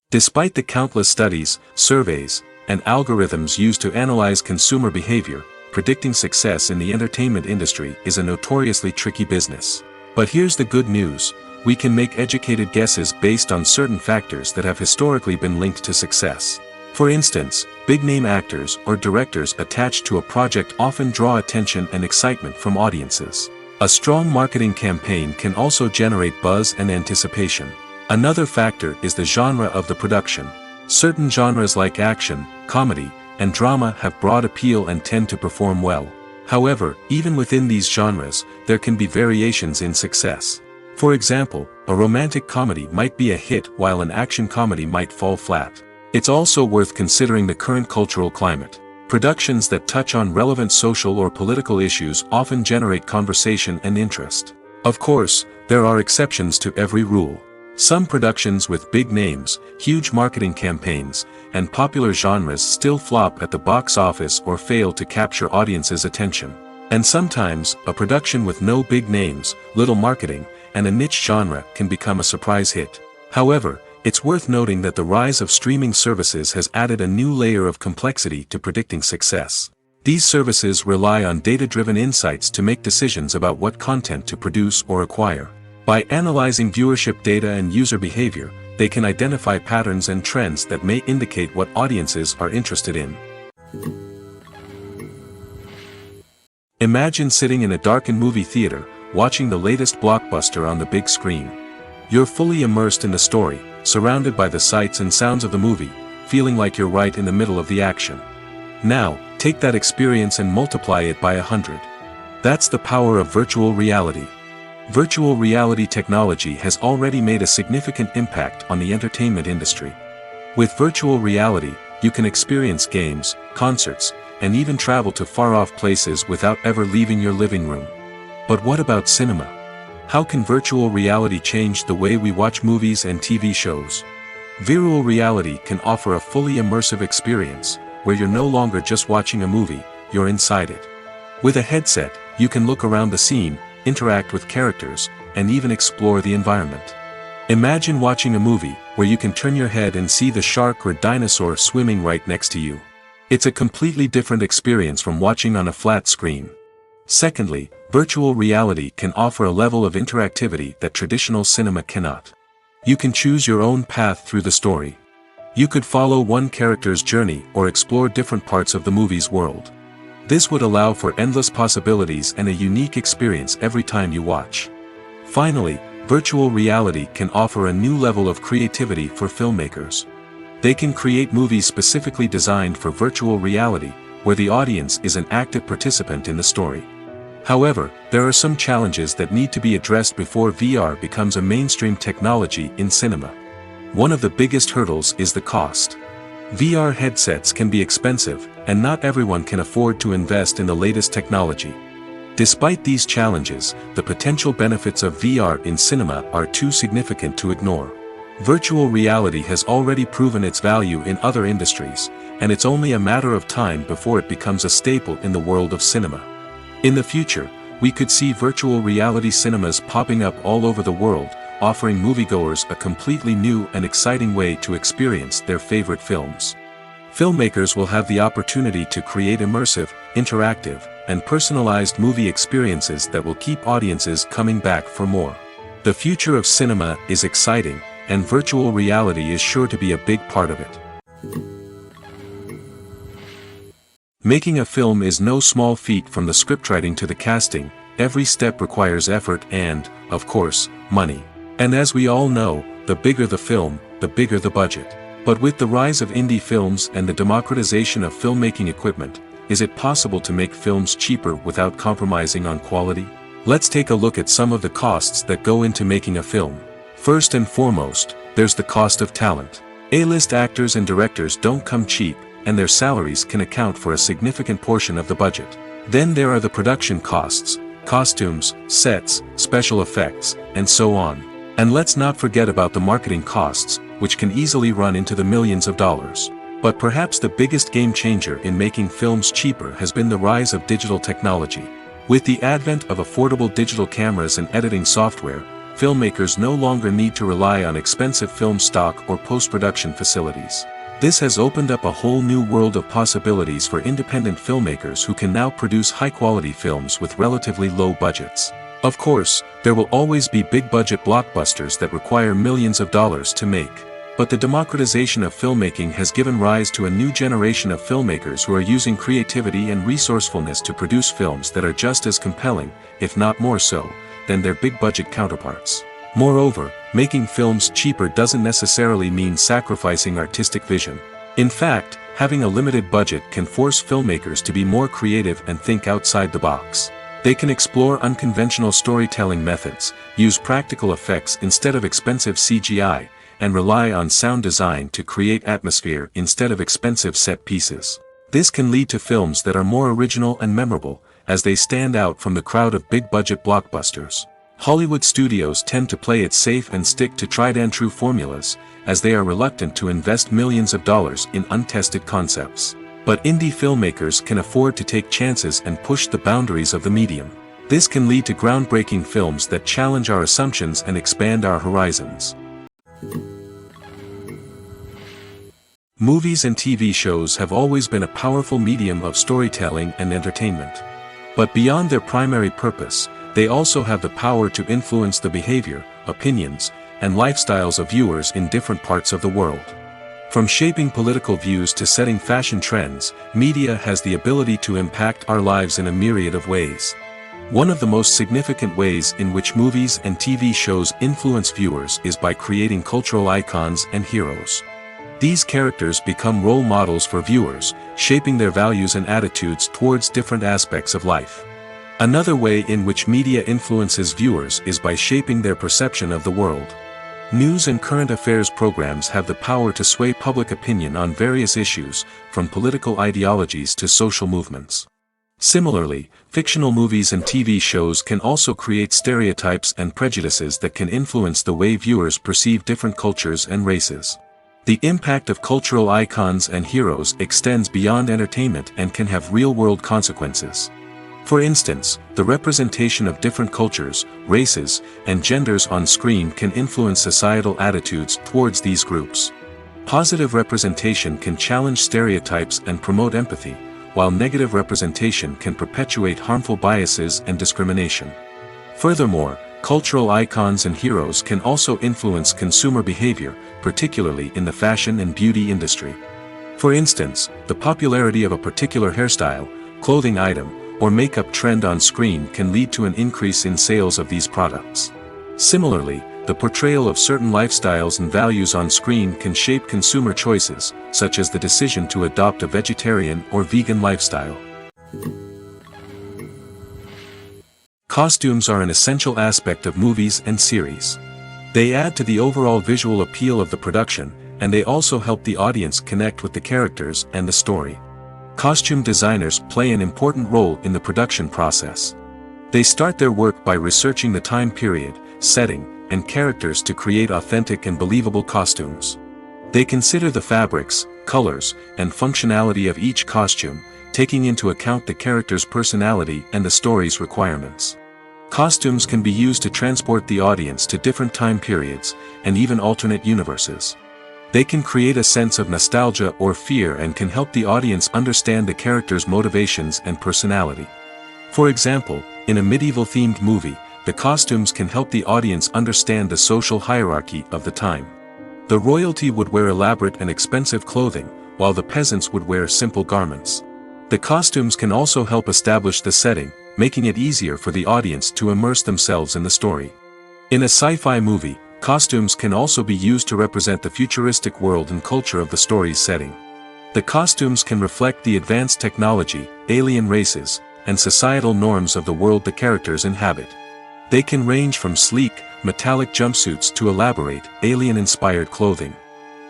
Despite the countless studies, surveys, and algorithms used to analyze consumer behavior, predicting success in the entertainment industry is a notoriously tricky business. But here's the good news: we can make educated guesses based on certain factors that have historically been linked to success. For instance, big-name actors or directors attached to a project often draw attention and excitement from audiences. A strong marketing campaign can also generate buzz and anticipation. Another factor is the genre of the production. Certain genres like action, comedy, and drama have broad appeal and tend to perform well. However, even within these genres, there can be variations in success. For example, a romantic comedy might be a hit while an action comedy might fall flat. It's also worth considering the current cultural climate. Productions that touch on relevant social or political issues often generate conversation and interest. Of course, there are exceptions to every rule. Some productions with big names, huge marketing campaigns, and popular genres still flop at the box office or fail to capture audiences' attention. And sometimes, a production with no big names, little marketing, and a niche genre can become a surprise hit. However, it's worth noting that the rise of streaming services has added a new layer of complexity to predicting success. These services rely on data-driven insights to make decisions about what content to produce or acquire. By analyzing viewership data and user behavior, they can identify patterns and trends that may indicate what audiences are interested in. Imagine sitting in a darkened movie theater, watching the latest blockbuster on the big screen. You're fully immersed in the story, surrounded by the sights and sounds of the movie, feeling like you're right in the middle of the action. Now, take that experience and multiply it by 100. That's the power of virtual reality. Virtual reality technology has already made a significant impact on the entertainment industry. With virtual reality, you can experience games, concerts, and even travel to far-off places without ever leaving your living room. But what about cinema? How can virtual reality change the way we watch movies and TV shows? Virtual reality can offer a fully immersive experience, where you're no longer just watching a movie, you're inside it. With a headset, you can look around the scene, interact with characters, and even explore the environment. Imagine watching a movie, where you can turn your head and see the shark or dinosaur swimming right next to you. It's a completely different experience from watching on a flat screen. Secondly, virtual reality can offer a level of interactivity that traditional cinema cannot. You can choose your own path through the story. You could follow one character's journey or explore different parts of the movie's world. This would allow for endless possibilities and a unique experience every time you watch. Finally, virtual reality can offer a new level of creativity for filmmakers. They can create movies specifically designed for virtual reality, where the audience is an active participant in the story. However, there are some challenges that need to be addressed before VR becomes a mainstream technology in cinema. One of the biggest hurdles is the cost. VR headsets can be expensive, and not everyone can afford to invest in the latest technology. Despite these challenges, the potential benefits of VR in cinema are too significant to ignore. Virtual reality has already proven its value in other industries, and it's only a matter of time before it becomes a staple in the world of cinema. In the future, we could see virtual reality cinemas popping up all over the world, offering moviegoers a completely new and exciting way to experience their favorite films. Filmmakers will have the opportunity to create immersive, interactive, and personalized movie experiences that will keep audiences coming back for more. The future of cinema is exciting, and virtual reality is sure to be a big part of it. Making a film is no small feat. From the scriptwriting to the casting, every step requires effort and, of course, money. And as we all know, the bigger the film, the bigger the budget. But with the rise of indie films and the democratization of filmmaking equipment, is it possible to make films cheaper without compromising on quality? Let's take a look at some of the costs that go into making a film. First and foremost, there's the cost of talent. A-list actors and directors don't come cheap, and their salaries can account for a significant portion of the budget. Then there are the production costs, costumes, sets, special effects, and so on. And let's not forget about the marketing costs, which can easily run into the millions of dollars. But perhaps the biggest game changer in making films cheaper has been the rise of digital technology. With the advent of affordable digital cameras and editing software, filmmakers no longer need to rely on expensive film stock or post-production facilities. This has opened up a whole new world of possibilities for independent filmmakers who can now produce high-quality films with relatively low budgets. Of course, there will always be big-budget blockbusters that require millions of dollars to make. But the democratization of filmmaking has given rise to a new generation of filmmakers who are using creativity and resourcefulness to produce films that are just as compelling, if not more so, than their big-budget counterparts. Moreover, making films cheaper doesn't necessarily mean sacrificing artistic vision. In fact, having a limited budget can force filmmakers to be more creative and think outside the box. They can explore unconventional storytelling methods, use practical effects instead of expensive CGI, and rely on sound design to create atmosphere instead of expensive set pieces. This can lead to films that are more original and memorable, as they stand out from the crowd of big-budget blockbusters. Hollywood studios tend to play it safe and stick to tried-and-true formulas, as they are reluctant to invest millions of dollars in untested concepts. But indie filmmakers can afford to take chances and push the boundaries of the medium. This can lead to groundbreaking films that challenge our assumptions and expand our horizons. Movies and TV shows have always been a powerful medium of storytelling and entertainment. But beyond their primary purpose, they also have the power to influence the behavior, opinions, and lifestyles of viewers in different parts of the world. From shaping political views to setting fashion trends, media has the ability to impact our lives in a myriad of ways. One of the most significant ways in which movies and TV shows influence viewers is by creating cultural icons and heroes. These characters become role models for viewers, shaping their values and attitudes towards different aspects of life. Another way in which media influences viewers is by shaping their perception of the world. News and current affairs programs have the power to sway public opinion on various issues, from political ideologies to social movements. Similarly, fictional movies and TV shows can also create stereotypes and prejudices that can influence the way viewers perceive different cultures and races. The impact of cultural icons and heroes extends beyond entertainment and can have real-world consequences. For instance, the representation of different cultures, races, and genders on screen can influence societal attitudes towards these groups. Positive representation can challenge stereotypes and promote empathy, while negative representation can perpetuate harmful biases and discrimination. Furthermore, cultural icons and heroes can also influence consumer behavior, particularly in the fashion and beauty industry. For instance, the popularity of a particular hairstyle, clothing item, or makeup trend on screen can lead to an increase in sales of these products. Similarly, the portrayal of certain lifestyles and values on screen can shape consumer choices, such as the decision to adopt a vegetarian or vegan lifestyle. Costumes are an essential aspect of movies and series. They add to the overall visual appeal of the production, and they also help the audience connect with the characters and the story. Costume designers play an important role in the production process. They start their work by researching the time period, setting, and characters to create authentic and believable costumes. They consider the fabrics, colors, and functionality of each costume, taking into account the character's personality and the story's requirements. Costumes can be used to transport the audience to different time periods, and even alternate universes. They can create a sense of nostalgia or fear and can help the audience understand the character's motivations and personality. For example, in a medieval-themed movie, the costumes can help the audience understand the social hierarchy of the time. The royalty would wear elaborate and expensive clothing, while the peasants would wear simple garments. The costumes can also help establish the setting, making it easier for the audience to immerse themselves in the story. In a sci-fi movie, costumes can also be used to represent the futuristic world and culture of the story's setting. The costumes can reflect the advanced technology, alien races, and societal norms of the world the characters inhabit. They can range from sleek, metallic jumpsuits to elaborate, alien-inspired clothing.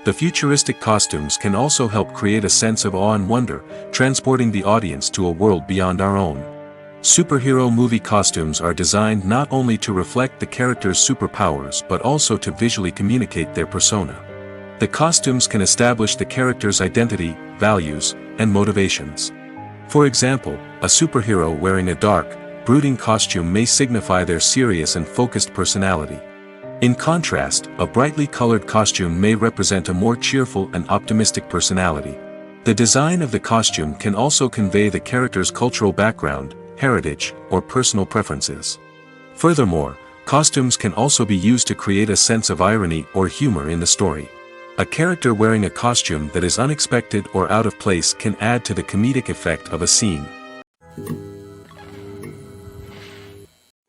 The futuristic costumes can also help create a sense of awe and wonder, transporting the audience to a world beyond our own. Superhero movie costumes are designed not only to reflect the character's superpowers but also to visually communicate their persona. The costumes can establish the character's identity, values, and motivations. For example, a superhero wearing a dark, brooding costume may signify their serious and focused personality. In contrast, a brightly colored costume may represent a more cheerful and optimistic personality. The design of the costume can also convey the character's cultural background, heritage, or personal preferences. Furthermore, costumes can also be used to create a sense of irony or humor in the story. A character wearing a costume that is unexpected or out of place can add to the comedic effect of a scene.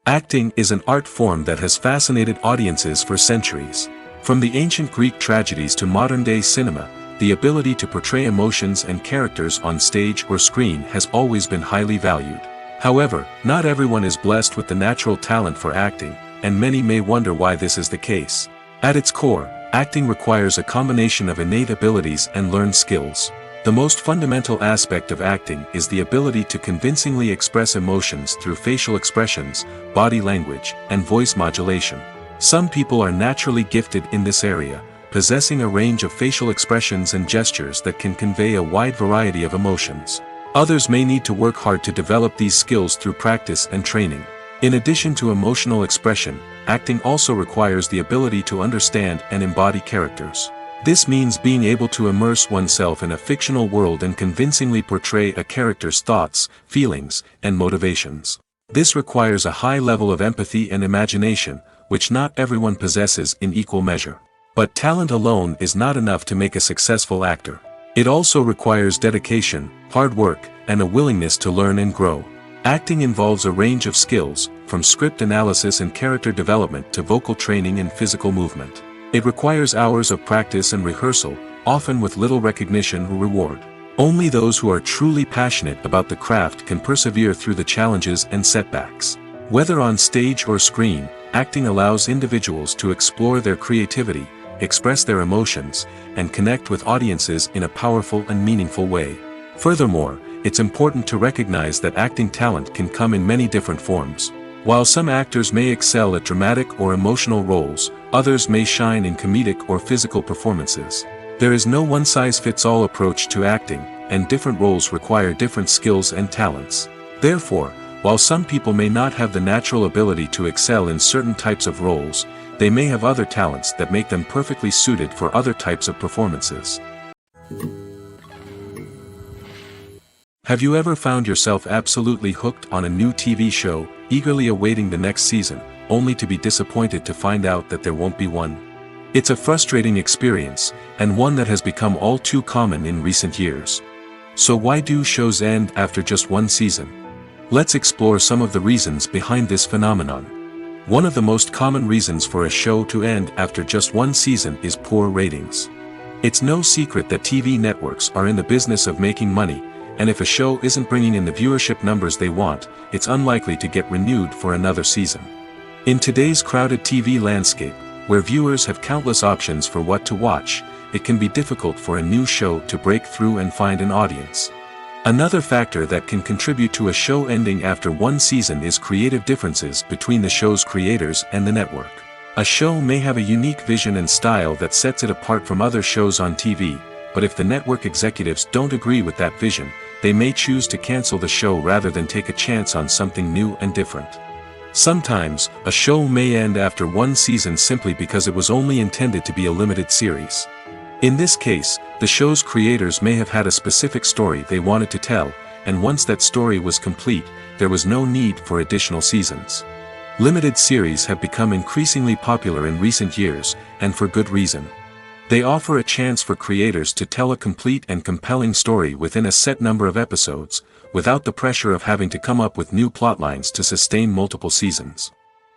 Acting is an art form that has fascinated audiences for centuries. From the ancient Greek tragedies to modern-day cinema, the ability to portray emotions and characters on stage or screen has always been highly valued. However, not everyone is blessed with the natural talent for acting, and many may wonder why this is the case. At its core, acting requires a combination of innate abilities and learned skills. The most fundamental aspect of acting is the ability to convincingly express emotions through facial expressions, body language, and voice modulation. Some people are naturally gifted in this area, possessing a range of facial expressions and gestures that can convey a wide variety of emotions. Others may need to work hard to develop these skills through practice and training. In addition to emotional expression, acting also requires the ability to understand and embody characters. This means being able to immerse oneself in a fictional world and convincingly portray a character's thoughts, feelings, and motivations. This requires a high level of empathy and imagination, which not everyone possesses in equal measure. But talent alone is not enough to make a successful actor. It also requires dedication, hard work, and a willingness to learn and grow. Acting involves a range of skills, from script analysis and character development to vocal training and physical movement. It requires hours of practice and rehearsal, often with little recognition or reward. Only those who are truly passionate about the craft can persevere through the challenges and setbacks. Whether on stage or screen, acting allows individuals to explore their creativity, express their emotions, and connect with audiences in a powerful and meaningful way. Furthermore, it's important to recognize that acting talent can come in many different forms. While some actors may excel at dramatic or emotional roles, others may shine in comedic or physical performances. There is no one-size-fits-all approach to acting, and different roles require different skills and talents. Therefore, while some people may not have the natural ability to excel in certain types of roles, they may have other talents that make them perfectly suited for other types of performances. Have you ever found yourself absolutely hooked on a new TV show, eagerly awaiting the next season, only to be disappointed to find out that there won't be one? It's a frustrating experience, and one that has become all too common in recent years. So why do shows end after just one season? Let's explore some of the reasons behind this phenomenon. One of the most common reasons for a show to end after just one season is poor ratings. It's no secret that TV networks are in the business of making money, and if a show isn't bringing in the viewership numbers they want, it's unlikely to get renewed for another season. In today's crowded TV landscape, where viewers have countless options for what to watch, it can be difficult for a new show to break through and find an audience. Another factor that can contribute to a show ending after one season is creative differences between the show's creators and the network. A show may have a unique vision and style that sets it apart from other shows on TV, but if the network executives don't agree with that vision, they may choose to cancel the show rather than take a chance on something new and different. Sometimes, a show may end after one season simply because it was only intended to be a limited series. In this case, the show's creators may have had a specific story they wanted to tell, and once that story was complete, there was no need for additional seasons. Limited series have become increasingly popular in recent years, and for good reason. They offer a chance for creators to tell a complete and compelling story within a set number of episodes, without the pressure of having to come up with new plotlines to sustain multiple seasons.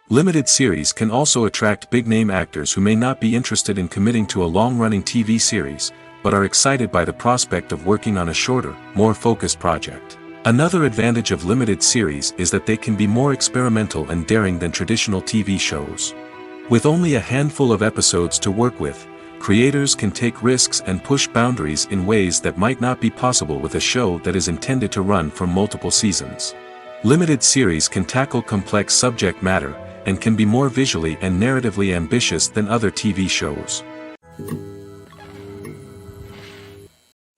Limited series can also attract big-name actors who may not be interested in committing to a long-running TV series, but are excited by the prospect of working on a shorter, more focused project. Another advantage of limited series is that they can be more experimental and daring than traditional TV shows. With only a handful of episodes to work with, creators can take risks and push boundaries in ways that might not be possible with a show that is intended to run for multiple seasons. Limited series can tackle complex subject matter, and can be more visually and narratively ambitious than other TV shows.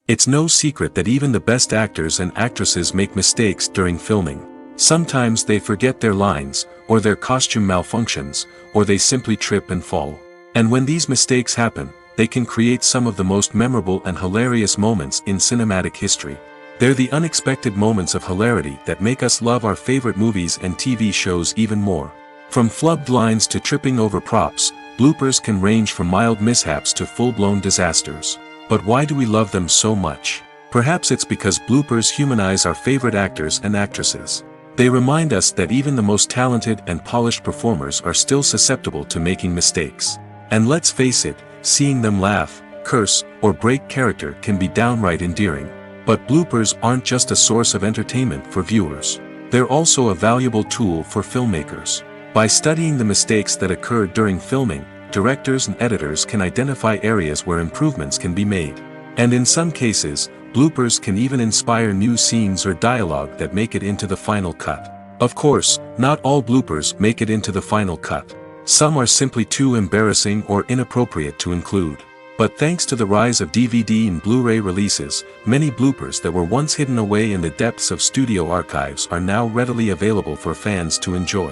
It's no secret that even the best actors and actresses make mistakes during filming. Sometimes they forget their lines, or their costume malfunctions, or they simply trip and fall. And when these mistakes happen, they can create some of the most memorable and hilarious moments in cinematic history. They're the unexpected moments of hilarity that make us love our favorite movies and TV shows even more. From flubbed lines to tripping over props, bloopers can range from mild mishaps to full-blown disasters. But why do we love them so much? Perhaps it's because bloopers humanize our favorite actors and actresses. They remind us that even the most talented and polished performers are still susceptible to making mistakes. And let's face it, seeing them laugh, curse, or break character can be downright endearing. But bloopers aren't just a source of entertainment for viewers. They're also a valuable tool for filmmakers. By studying the mistakes that occurred during filming, directors and editors can identify areas where improvements can be made. And in some cases, bloopers can even inspire new scenes or dialogue that make it into the final cut. Of course, not all bloopers make it into the final cut. Some are simply too embarrassing or inappropriate to include. But thanks to the rise of DVD and Blu-ray releases, many bloopers that were once hidden away in the depths of studio archives are now readily available for fans to enjoy.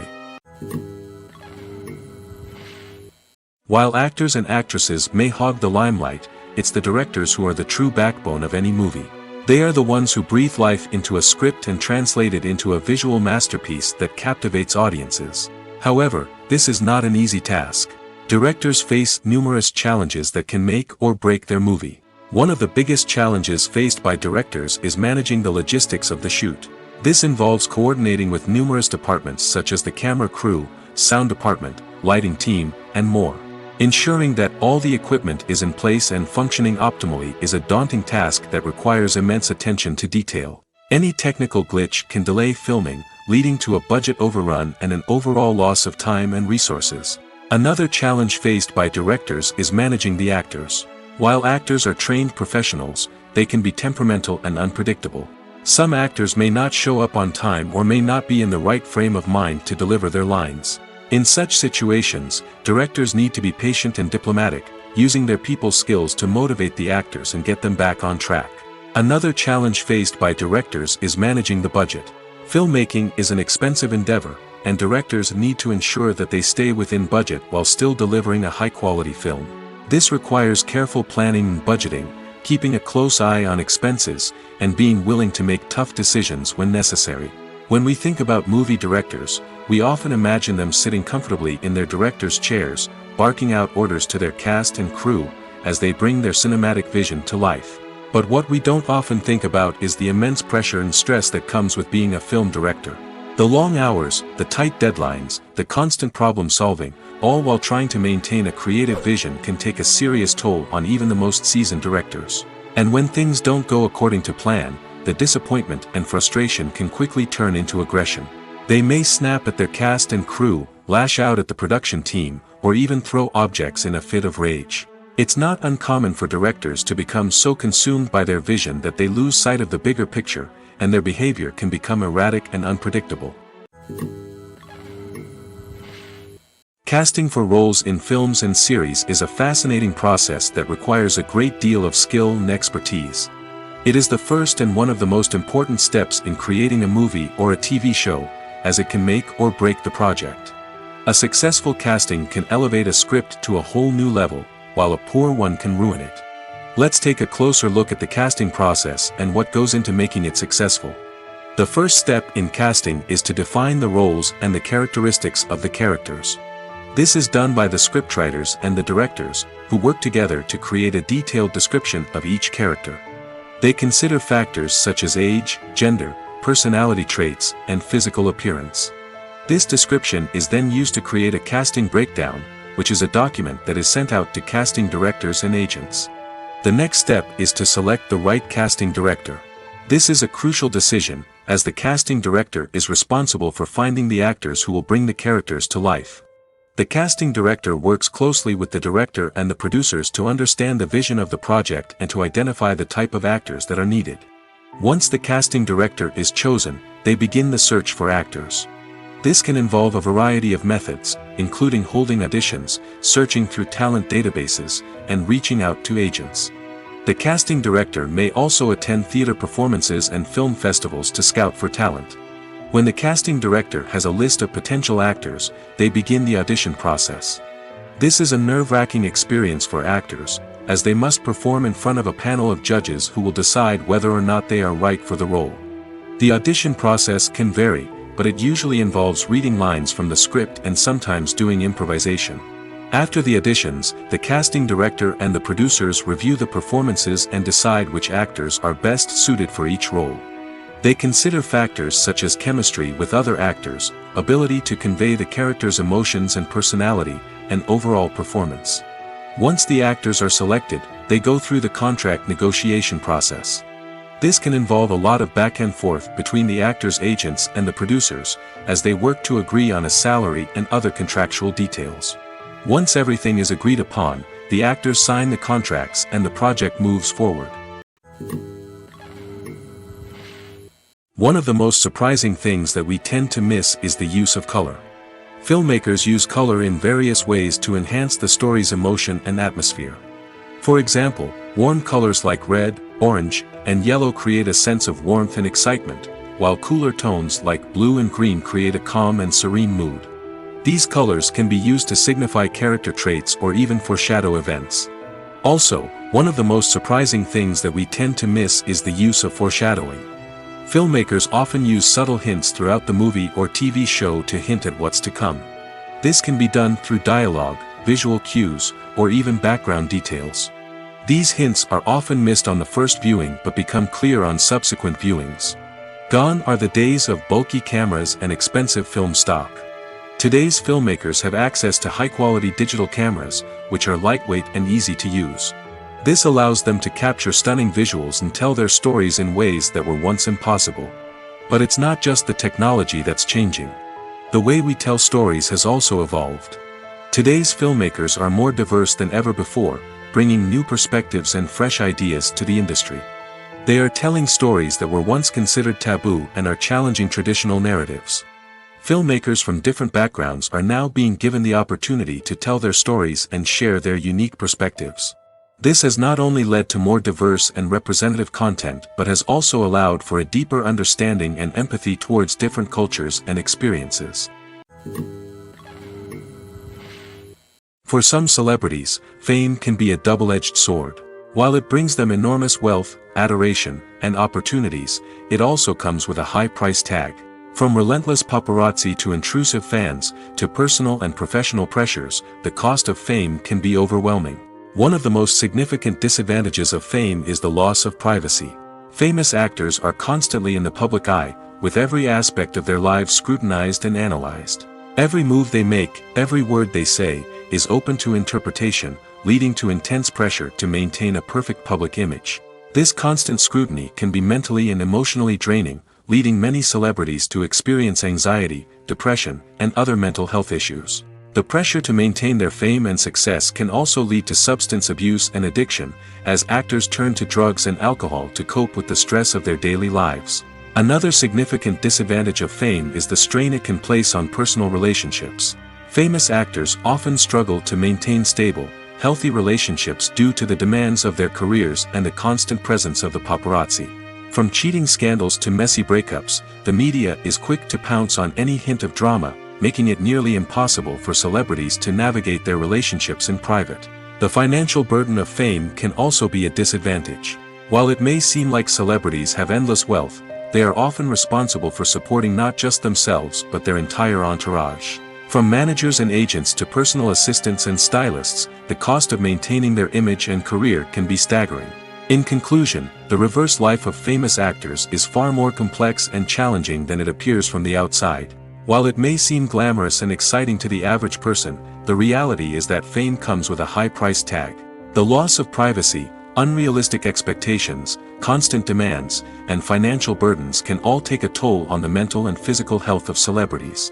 While actors and actresses may hog the limelight, it's the directors who are the true backbone of any movie. They are the ones who breathe life into a script and translate it into a visual masterpiece that captivates audiences. However, this is not an easy task. Directors face numerous challenges that can make or break their movie. One of the biggest challenges faced by directors is managing the logistics of the shoot. This involves coordinating with numerous departments such as the camera crew, sound department, lighting team, and more. Ensuring that all the equipment is in place and functioning optimally is a daunting task that requires immense attention to detail. Any technical glitch can delay filming, leading to a budget overrun and an overall loss of time and resources. Another challenge faced by directors is managing the actors. While actors are trained professionals, they can be temperamental and unpredictable. Some actors may not show up on time or may not be in the right frame of mind to deliver their lines. In such situations, directors need to be patient and diplomatic, using their people skills to motivate the actors and get them back on track. Another challenge faced by directors is managing the budget. Filmmaking is an expensive endeavor, and directors need to ensure that they stay within budget while still delivering a high-quality film. This requires careful planning and budgeting, keeping a close eye on expenses, and being willing to make tough decisions when necessary. When we think about movie directors, we often imagine them sitting comfortably in their director's chairs, barking out orders to their cast and crew, as they bring their cinematic vision to life. But what we don't often think about is the immense pressure and stress that comes with being a film director. The long hours, the tight deadlines, the constant problem solving, all while trying to maintain a creative vision can take a serious toll on even the most seasoned directors. And when things don't go according to plan, the disappointment and frustration can quickly turn into aggression. They may snap at their cast and crew, lash out at the production team, or even throw objects in a fit of rage. It's not uncommon for directors to become so consumed by their vision that they lose sight of the bigger picture, and their behavior can become erratic and unpredictable. Casting for roles in films and series is a fascinating process that requires a great deal of skill and expertise. It is the first and one of the most important steps in creating a movie or a TV show, as it can make or break the project. A successful casting can elevate a script to a whole new level, while a poor one can ruin it. Let's take a closer look at the casting process and what goes into making it successful. The first step in casting is to define the roles and the characteristics of the characters. This is done by the scriptwriters and the directors, who work together to create a detailed description of each character. They consider factors such as age, gender, personality traits, and physical appearance. This description is then used to create a casting breakdown, which is a document that is sent out to casting directors and agents. The next step is to select the right casting director. This is a crucial decision, as the casting director is responsible for finding the actors who will bring the characters to life. The casting director works closely with the director and the producers to understand the vision of the project and to identify the type of actors that are needed. Once the casting director is chosen, they begin the search for actors. This can involve a variety of methods, including holding auditions, searching through talent databases, and reaching out to agents. The casting director may also attend theater performances and film festivals to scout for talent. When the casting director has a list of potential actors, they begin the audition process. This is a nerve-wracking experience for actors, as they must perform in front of a panel of judges who will decide whether or not they are right for the role. The audition process can vary, but it usually involves reading lines from the script and sometimes doing improvisation. After the auditions, the casting director and the producers review the performances and decide which actors are best suited for each role. They consider factors such as chemistry with other actors, ability to convey the character's emotions and personality, and overall performance. Once the actors are selected, they go through the contract negotiation process. This can involve a lot of back and forth between the actors' agents and the producers, as they work to agree on a salary and other contractual details. Once everything is agreed upon, the actors sign the contracts and the project moves forward. One of the most surprising things that we tend to miss is the use of color. Filmmakers use color in various ways to enhance the story's emotion and atmosphere. For example, warm colors like red, orange, and yellow create a sense of warmth and excitement, while cooler tones like blue and green create a calm and serene mood. These colors can be used to signify character traits or even foreshadow events. Also, one of the most surprising things that we tend to miss is the use of foreshadowing. Filmmakers often use subtle hints throughout the movie or TV show to hint at what's to come. This can be done through dialogue, visual cues, or even background details. These hints are often missed on the first viewing but become clear on subsequent viewings. Gone are the days of bulky cameras and expensive film stock. Today's filmmakers have access to high-quality digital cameras, which are lightweight and easy to use. This allows them to capture stunning visuals and tell their stories in ways that were once impossible. But it's not just the technology that's changing. The way we tell stories has also evolved. Today's filmmakers are more diverse than ever before, bringing new perspectives and fresh ideas to the industry. They are telling stories that were once considered taboo and are challenging traditional narratives. Filmmakers from different backgrounds are now being given the opportunity to tell their stories and share their unique perspectives. This has not only led to more diverse and representative content but has also allowed for a deeper understanding and empathy towards different cultures and experiences. For some celebrities, fame can be a double-edged sword. While it brings them enormous wealth, adoration, and opportunities, it also comes with a high price tag. From relentless paparazzi to intrusive fans, to personal and professional pressures, the cost of fame can be overwhelming. One of the most significant disadvantages of fame is the loss of privacy. Famous actors are constantly in the public eye, with every aspect of their lives scrutinized and analyzed. Every move they make, every word they say, is open to interpretation, leading to intense pressure to maintain a perfect public image. This constant scrutiny can be mentally and emotionally draining, leading many celebrities to experience anxiety, depression, and other mental health issues. The pressure to maintain their fame and success can also lead to substance abuse and addiction, as actors turn to drugs and alcohol to cope with the stress of their daily lives. Another significant disadvantage of fame is the strain it can place on personal relationships. Famous actors often struggle to maintain stable, healthy relationships due to the demands of their careers and the constant presence of the paparazzi. From cheating scandals to messy breakups, the media is quick to pounce on any hint of drama, making it nearly impossible for celebrities to navigate their relationships in private. The financial burden of fame can also be a disadvantage. While it may seem like celebrities have endless wealth, they are often responsible for supporting not just themselves but their entire entourage. From managers and agents to personal assistants and stylists, the cost of maintaining their image and career can be staggering. In conclusion, the reverse life of famous actors is far more complex and challenging than it appears from the outside. While it may seem glamorous and exciting to the average person, the reality is that fame comes with a high price tag. The loss of privacy, unrealistic expectations, constant demands, and financial burdens can all take a toll on the mental and physical health of celebrities.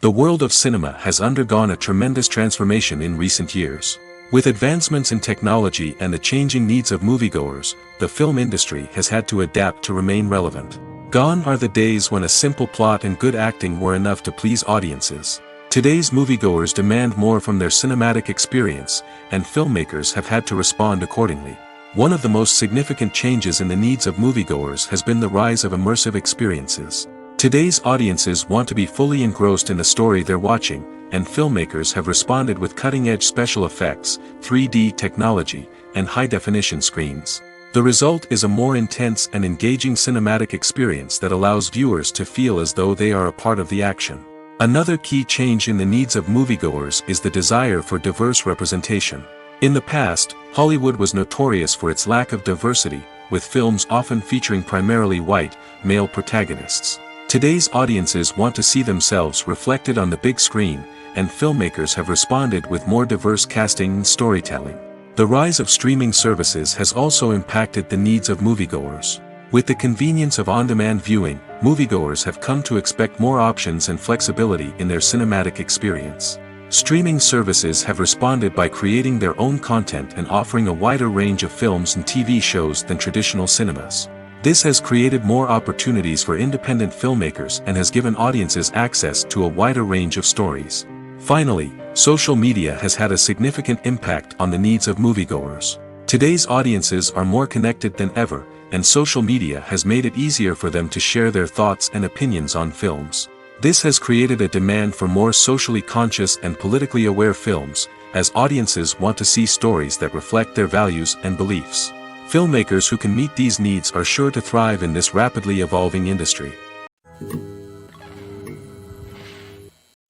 The world of cinema has undergone a tremendous transformation in recent years. With advancements in technology and the changing needs of moviegoers, the film industry has had to adapt to remain relevant. Gone are the days when a simple plot and good acting were enough to please audiences. Today's moviegoers demand more from their cinematic experience, and filmmakers have had to respond accordingly. One of the most significant changes in the needs of moviegoers has been the rise of immersive experiences. Today's audiences want to be fully engrossed in the story they're watching, and filmmakers have responded with cutting-edge special effects, 3D technology, and high-definition screens. The result is a more intense and engaging cinematic experience that allows viewers to feel as though they are a part of the action. Another key change in the needs of moviegoers is the desire for diverse representation. In the past, Hollywood was notorious for its lack of diversity, with films often featuring primarily white, male protagonists. Today's audiences want to see themselves reflected on the big screen, and filmmakers have responded with more diverse casting and storytelling. The rise of streaming services has also impacted the needs of moviegoers. With the convenience of on-demand viewing, moviegoers have come to expect more options and flexibility in their cinematic experience. Streaming services have responded by creating their own content and offering a wider range of films and TV shows than traditional cinemas. This has created more opportunities for independent filmmakers and has given audiences access to a wider range of stories. Finally, social media has had a significant impact on the needs of moviegoers. Today's audiences are more connected than ever, and social media has made it easier for them to share their thoughts and opinions on films. This has created a demand for more socially conscious and politically aware films, as audiences want to see stories that reflect their values and beliefs. Filmmakers who can meet these needs are sure to thrive in this rapidly evolving industry.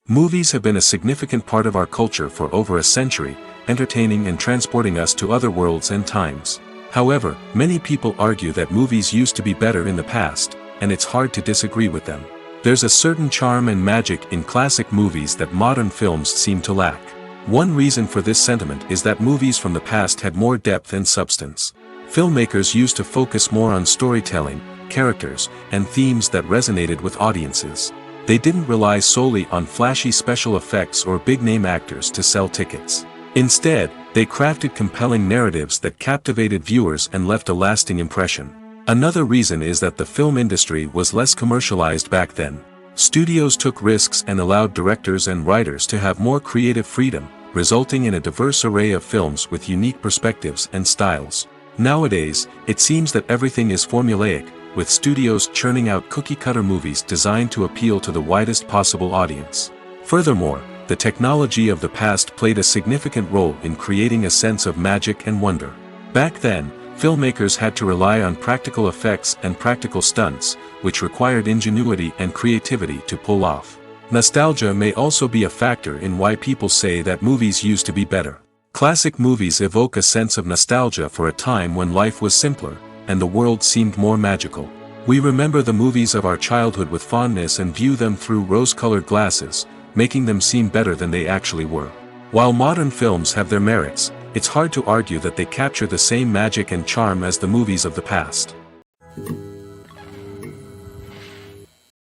Movies have been a significant part of our culture for over a century, entertaining and transporting us to other worlds and times. However, many people argue that movies used to be better in the past, and it's hard to disagree with them. There's a certain charm and magic in classic movies that modern films seem to lack. One reason for this sentiment is that movies from the past had more depth and substance. Filmmakers used to focus more on storytelling, characters, and themes that resonated with audiences. They didn't rely solely on flashy special effects or big-name actors to sell tickets. Instead, they crafted compelling narratives that captivated viewers and left a lasting impression. Another reason is that the film industry was less commercialized back then. Studios took risks and allowed directors and writers to have more creative freedom, resulting in a diverse array of films with unique perspectives and styles. Nowadays, it seems that everything is formulaic, with studios churning out cookie-cutter movies designed to appeal to the widest possible audience. Furthermore, the technology of the past played a significant role in creating a sense of magic and wonder. Back then, filmmakers had to rely on practical effects and practical stunts, which required ingenuity and creativity to pull off. Nostalgia may also be a factor in why people say that movies used to be better. Classic movies evoke a sense of nostalgia for a time when life was simpler, and the world seemed more magical. We remember the movies of our childhood with fondness and view them through rose-colored glasses, making them seem better than they actually were. While modern films have their merits, it's hard to argue that they capture the same magic and charm as the movies of the past.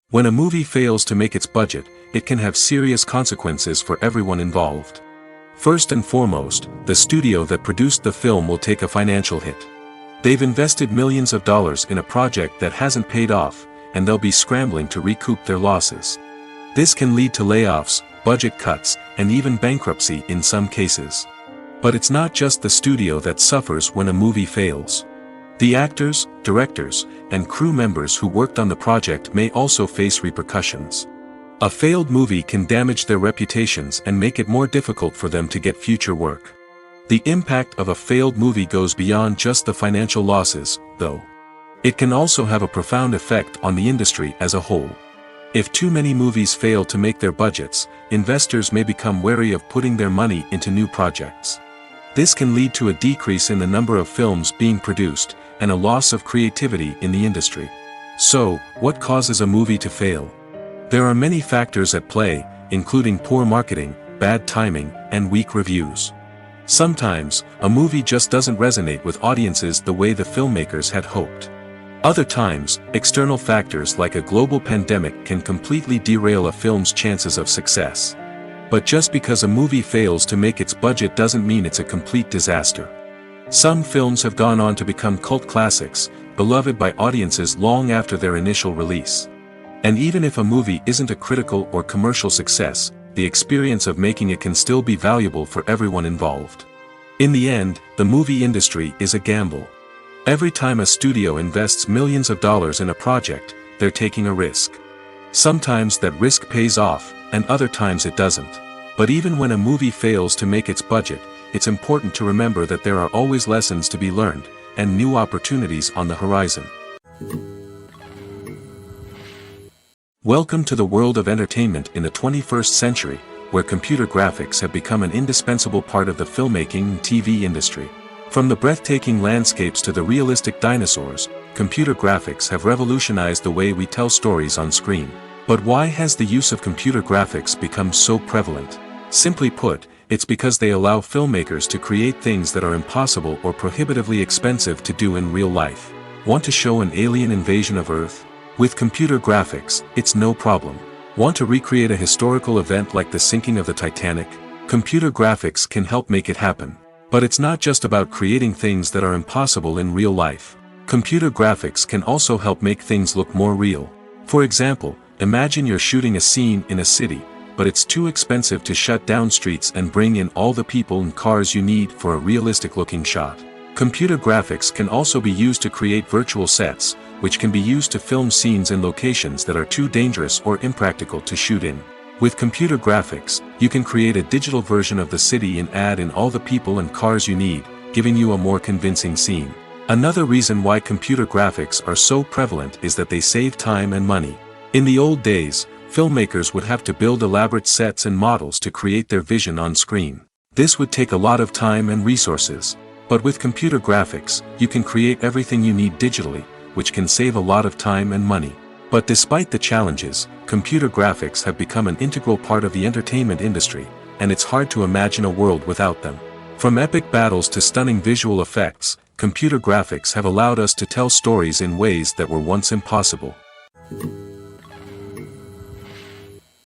When a movie fails to make its budget, it can have serious consequences for everyone involved. First and foremost, the studio that produced the film will take a financial hit. They've invested millions of dollars in a project that hasn't paid off, and they'll be scrambling to recoup their losses. This can lead to layoffs, budget cuts, and even bankruptcy in some cases. But it's not just the studio that suffers when a movie fails. The actors, directors, and crew members who worked on the project may also face repercussions. A failed movie can damage their reputations and make it more difficult for them to get future work. The impact of a failed movie goes beyond just the financial losses, though. It can also have a profound effect on the industry as a whole. If too many movies fail to make their budgets, investors may become wary of putting their money into new projects. This can lead to a decrease in the number of films being produced, and a loss of creativity in the industry. So, what causes a movie to fail? There are many factors at play, including poor marketing, bad timing, and weak reviews. Sometimes, a movie just doesn't resonate with audiences the way the filmmakers had hoped. Other times, external factors like a global pandemic can completely derail a film's chances of success. But just because a movie fails to make its budget doesn't mean it's a complete disaster. Some films have gone on to become cult classics, beloved by audiences long after their initial release. And even if a movie isn't a critical or commercial success, the experience of making it can still be valuable for everyone involved. In the end, the movie industry is a gamble. Every time a studio invests millions of dollars in a project, they're taking a risk. Sometimes that risk pays off, and other times it doesn't. But even when a movie fails to make its budget, it's important to remember that there are always lessons to be learned, and new opportunities on the horizon. Welcome to the world of entertainment in the 21st century, where computer graphics have become an indispensable part of the filmmaking and TV industry. From the breathtaking landscapes to the realistic dinosaurs, computer graphics have revolutionized the way we tell stories on screen. But why has the use of computer graphics become so prevalent? Simply put, it's because they allow filmmakers to create things that are impossible or prohibitively expensive to do in real life. Want to show an alien invasion of Earth? With computer graphics, it's no problem. Want to recreate a historical event like the sinking of the Titanic? Computer graphics can help make it happen. But it's not just about creating things that are impossible in real life. Computer graphics can also help make things look more real. For example, imagine you're shooting a scene in a city, but it's too expensive to shut down streets and bring in all the people and cars you need for a realistic-looking shot. Computer graphics can also be used to create virtual sets, which can be used to film scenes in locations that are too dangerous or impractical to shoot in. With computer graphics, you can create a digital version of the city and add in all the people and cars you need, giving you a more convincing scene. Another reason why computer graphics are so prevalent is that they save time and money. In the old days, filmmakers would have to build elaborate sets and models to create their vision on screen. This would take a lot of time and resources. But with computer graphics, you can create everything you need digitally, which can save a lot of time and money. But despite the challenges, computer graphics have become an integral part of the entertainment industry, and it's hard to imagine a world without them. From epic battles to stunning visual effects, computer graphics have allowed us to tell stories in ways that were once impossible.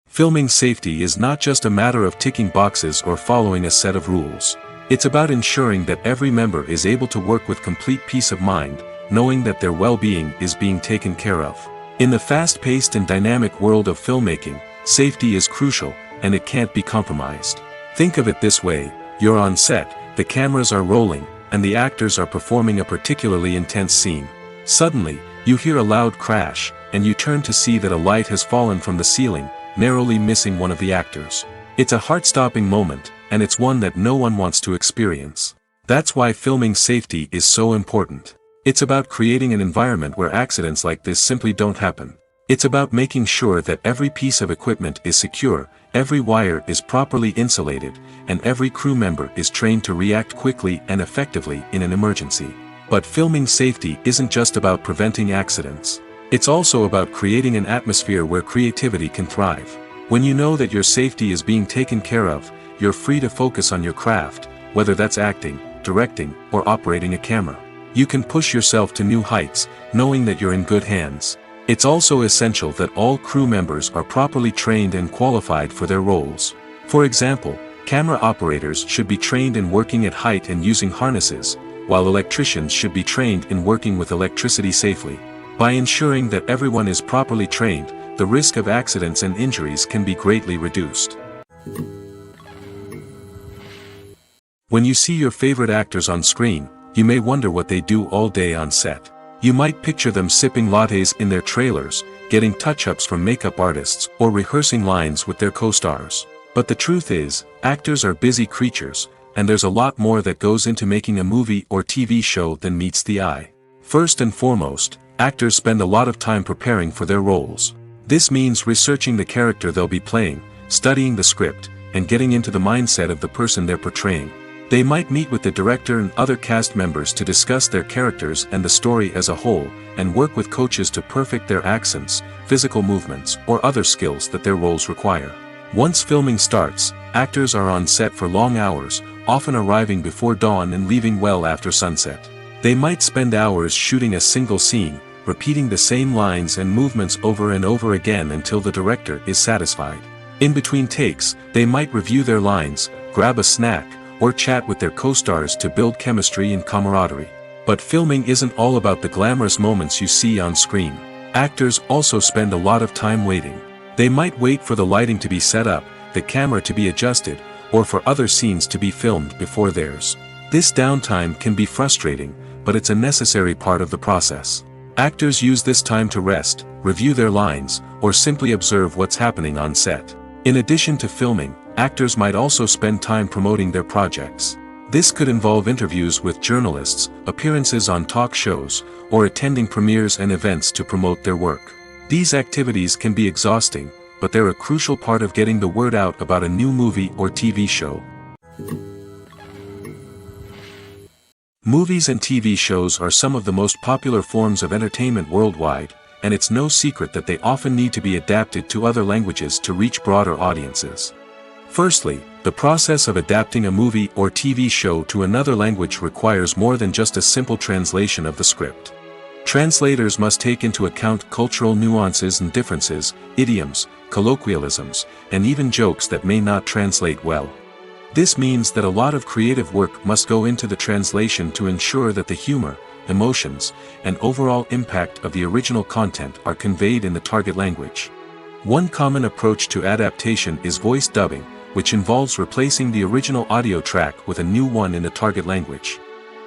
Filming safety is not just a matter of ticking boxes or following a set of rules. It's about ensuring that every member is able to work with complete peace of mind, knowing that their well-being is being taken care of. In the fast-paced and dynamic world of filmmaking, safety is crucial, and it can't be compromised. Think of it this way: you're on set, the cameras are rolling, and the actors are performing a particularly intense scene. Suddenly, you hear a loud crash, and you turn to see that a light has fallen from the ceiling, narrowly missing one of the actors. It's a heart-stopping moment, and it's one that no one wants to experience. That's why filming safety is so important. It's about creating an environment where accidents like this simply don't happen. It's about making sure that every piece of equipment is secure, every wire is properly insulated, and every crew member is trained to react quickly and effectively in an emergency. But filming safety isn't just about preventing accidents. It's also about creating an atmosphere where creativity can thrive. When you know that your safety is being taken care of, you're free to focus on your craft, whether that's acting, directing, or operating a camera. You can push yourself to new heights, knowing that you're in good hands. It's also essential that all crew members are properly trained and qualified for their roles. For example, camera operators should be trained in working at height and using harnesses, while electricians should be trained in working with electricity safely. By ensuring that everyone is properly trained, the risk of accidents and injuries can be greatly reduced. When you see your favorite actors on screen, you may wonder what they do all day on set. You might picture them sipping lattes in their trailers, getting touch-ups from makeup artists, or rehearsing lines with their co-stars. But the truth is, actors are busy creatures, and there's a lot more that goes into making a movie or TV show than meets the eye. First and foremost, actors spend a lot of time preparing for their roles. This means researching the character they'll be playing, studying the script, and getting into the mindset of the person they're portraying. They might meet with the director and other cast members to discuss their characters and the story as a whole, and work with coaches to perfect their accents, physical movements, or other skills that their roles require. Once filming starts, actors are on set for long hours, often arriving before dawn and leaving well after sunset. They might spend hours shooting a single scene, repeating the same lines and movements over and over again until the director is satisfied. In between takes, they might review their lines, grab a snack, or chat with their co-stars to build chemistry and camaraderie. But filming isn't all about the glamorous moments you see on screen. Actors also spend a lot of time waiting. They might wait for the lighting to be set up, the camera to be adjusted, or for other scenes to be filmed before theirs. This downtime can be frustrating, but it's a necessary part of the process. Actors use this time to rest, review their lines, or simply observe what's happening on set. In addition to filming, actors might also spend time promoting their projects. This could involve interviews with journalists, appearances on talk shows, or attending premieres and events to promote their work. These activities can be exhausting, but they're a crucial part of getting the word out about a new movie or TV show. Movies and TV shows are some of the most popular forms of entertainment worldwide, and it's no secret that they often need to be adapted to other languages to reach broader audiences. Firstly, the process of adapting a movie or TV show to another language requires more than just a simple translation of the script. Translators must take into account cultural nuances and differences, idioms, colloquialisms, and even jokes that may not translate well. This means that a lot of creative work must go into the translation to ensure that the humor, emotions, and overall impact of the original content are conveyed in the target language. One common approach to adaptation is voice dubbing, which involves replacing the original audio track with a new one in the target language.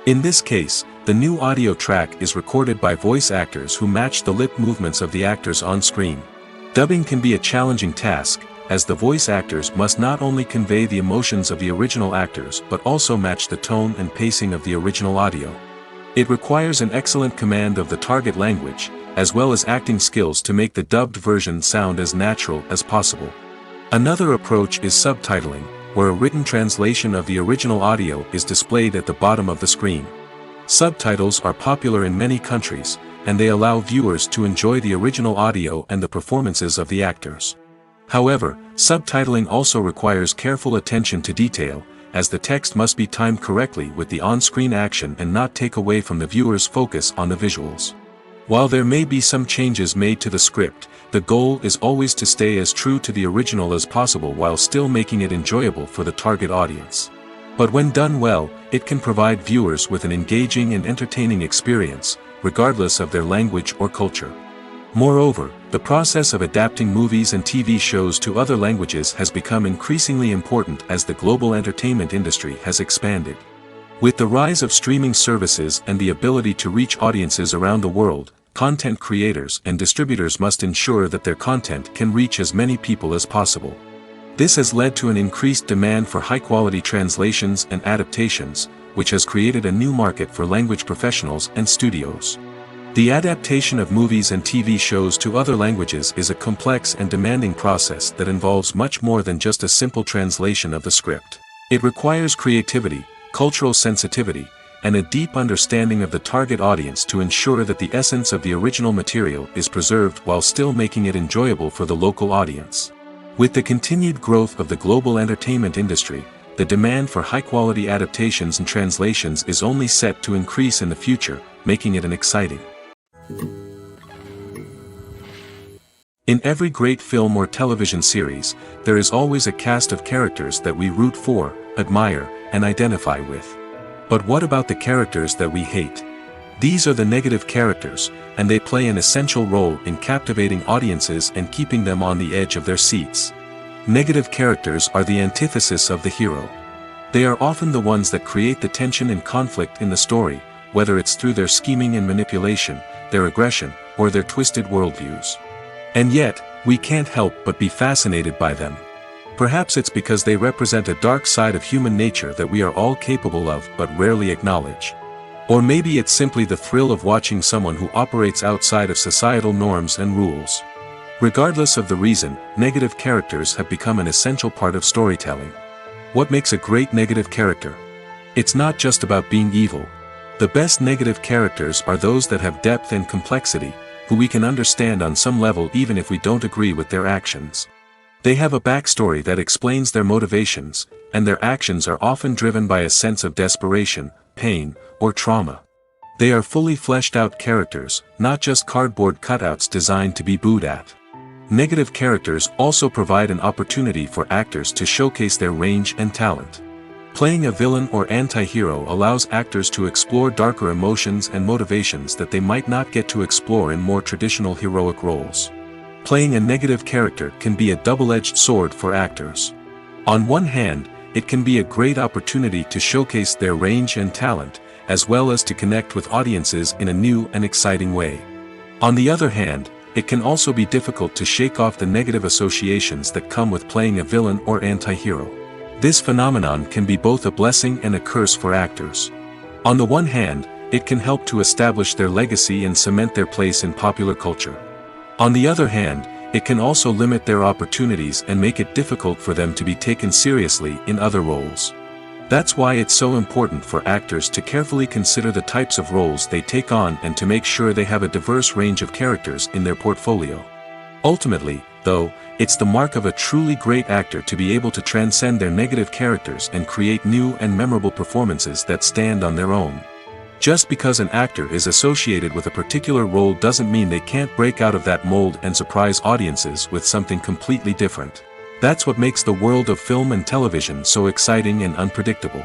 In this case, the new audio track is recorded by voice actors who match the lip movements of the actors on screen. Dubbing can be a challenging task, as the voice actors must not only convey the emotions of the original actors but also match the tone and pacing of the original audio. It requires an excellent command of the target language, as well as acting skills to make the dubbed version sound as natural as possible. Another approach is subtitling, where a written translation of the original audio is displayed at the bottom of the screen. Subtitles are popular in many countries, and they allow viewers to enjoy the original audio and the performances of the actors. However, subtitling also requires careful attention to detail, as the text must be timed correctly with the on-screen action and not take away from the viewer's focus on the visuals. While there may be some changes made to the script, the goal is always to stay as true to the original as possible while still making it enjoyable for the target audience. But when done well, it can provide viewers with an engaging and entertaining experience, regardless of their language or culture. Moreover, the process of adapting movies and TV shows to other languages has become increasingly important as the global entertainment industry has expanded. With the rise of streaming services and the ability to reach audiences around the world, content creators and distributors must ensure that their content can reach as many people as possible. This has led to an increased demand for high-quality translations and adaptations, which has created a new market for language professionals and studios. The adaptation of movies and TV shows to other languages is a complex and demanding process that involves much more than just a simple translation of the script. It requires creativity, cultural sensitivity, and a deep understanding of the target audience to ensure that the essence of the original material is preserved while still making it enjoyable for the local audience. With the continued growth of the global entertainment industry, the demand for high-quality adaptations and translations is only set to increase in the future, making it an exciting. In every great film or television series, there is always a cast of characters that we root for, admire, and identify with. But what about the characters that we hate? These are the negative characters, and they play an essential role in captivating audiences and keeping them on the edge of their seats. Negative characters are the antithesis of the hero. They are often the ones that create the tension and conflict in the story, whether it's through their scheming and manipulation, their aggression, or their twisted worldviews. And yet, we can't help but be fascinated by them. Perhaps it's because they represent a dark side of human nature that we are all capable of but rarely acknowledge. Or maybe it's simply the thrill of watching someone who operates outside of societal norms and rules. Regardless of the reason, negative characters have become an essential part of storytelling. What makes a great negative character? It's not just about being evil. The best negative characters are those that have depth and complexity, who we can understand on some level even if we don't agree with their actions. They have a backstory that explains their motivations, and their actions are often driven by a sense of desperation, pain, or trauma. They are fully fleshed out characters, not just cardboard cutouts designed to be booed at. Negative characters also provide an opportunity for actors to showcase their range and talent. Playing a villain or anti-hero allows actors to explore darker emotions and motivations that they might not get to explore in more traditional heroic roles. Playing a negative character can be a double-edged sword for actors. On one hand, it can be a great opportunity to showcase their range and talent, as well as to connect with audiences in a new and exciting way. On the other hand, it can also be difficult to shake off the negative associations that come with playing a villain or anti-hero. This phenomenon can be both a blessing and a curse for actors. On the one hand, it can help to establish their legacy and cement their place in popular culture. On the other hand, it can also limit their opportunities and make it difficult for them to be taken seriously in other roles. That's why it's so important for actors to carefully consider the types of roles they take on and to make sure they have a diverse range of characters in their portfolio. Ultimately, though, it's the mark of a truly great actor to be able to transcend their negative characters and create new and memorable performances that stand on their own. Just because an actor is associated with a particular role doesn't mean they can't break out of that mold and surprise audiences with something completely different. That's what makes the world of film and television so exciting and unpredictable.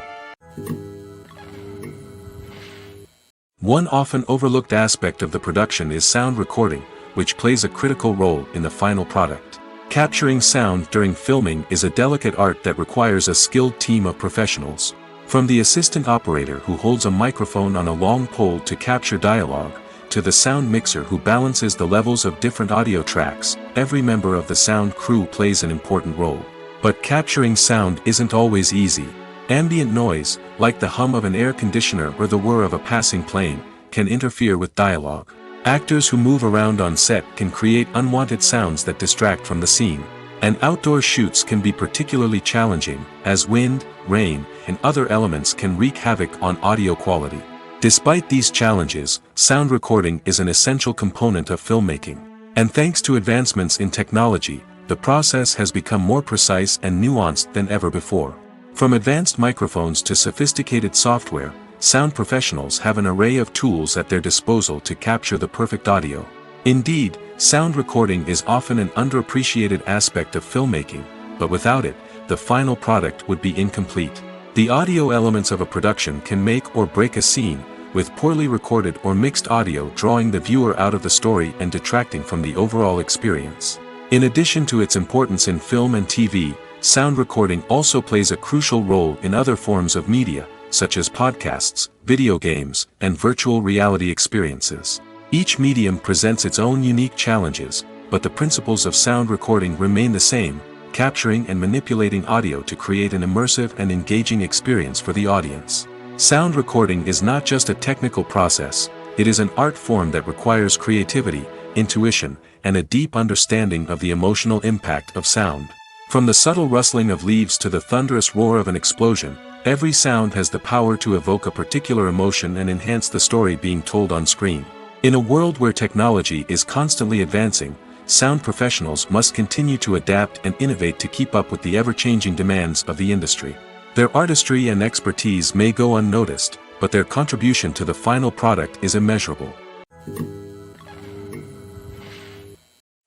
One often overlooked aspect of the production is sound recording, which plays a critical role in the final product. Capturing sound during filming is a delicate art that requires a skilled team of professionals. From the assistant operator who holds a microphone on a long pole to capture dialogue, to the sound mixer who balances the levels of different audio tracks, every member of the sound crew plays an important role. But capturing sound isn't always easy. Ambient noise, like the hum of an air conditioner or the whir of a passing plane, can interfere with dialogue. Actors who move around on set can create unwanted sounds that distract from the scene. And outdoor shoots can be particularly challenging, as wind, rain, and other elements can wreak havoc on audio quality. Despite these challenges, sound recording is an essential component of filmmaking. And thanks to advancements in technology, the process has become more precise and nuanced than ever before. From advanced microphones to sophisticated software, sound professionals have an array of tools at their disposal to capture the perfect audio. Indeed, sound recording is often an underappreciated aspect of filmmaking, but without it, the final product would be incomplete. The audio elements of a production can make or break a scene, with poorly recorded or mixed audio drawing the viewer out of the story and detracting from the overall experience. In addition to its importance in film and TV, sound recording also plays a crucial role in other forms of media, such as podcasts, video games, and virtual reality experiences. Each medium presents its own unique challenges, but the principles of sound recording remain the same, capturing and manipulating audio to create an immersive and engaging experience for the audience. Sound recording is not just a technical process, it is an art form that requires creativity, intuition, and a deep understanding of the emotional impact of sound. From the subtle rustling of leaves to the thunderous roar of an explosion, every sound has the power to evoke a particular emotion and enhance the story being told on screen. In a world where technology is constantly advancing, sound professionals must continue to adapt and innovate to keep up with the ever-changing demands of the industry. Their artistry and expertise may go unnoticed, but their contribution to the final product is immeasurable.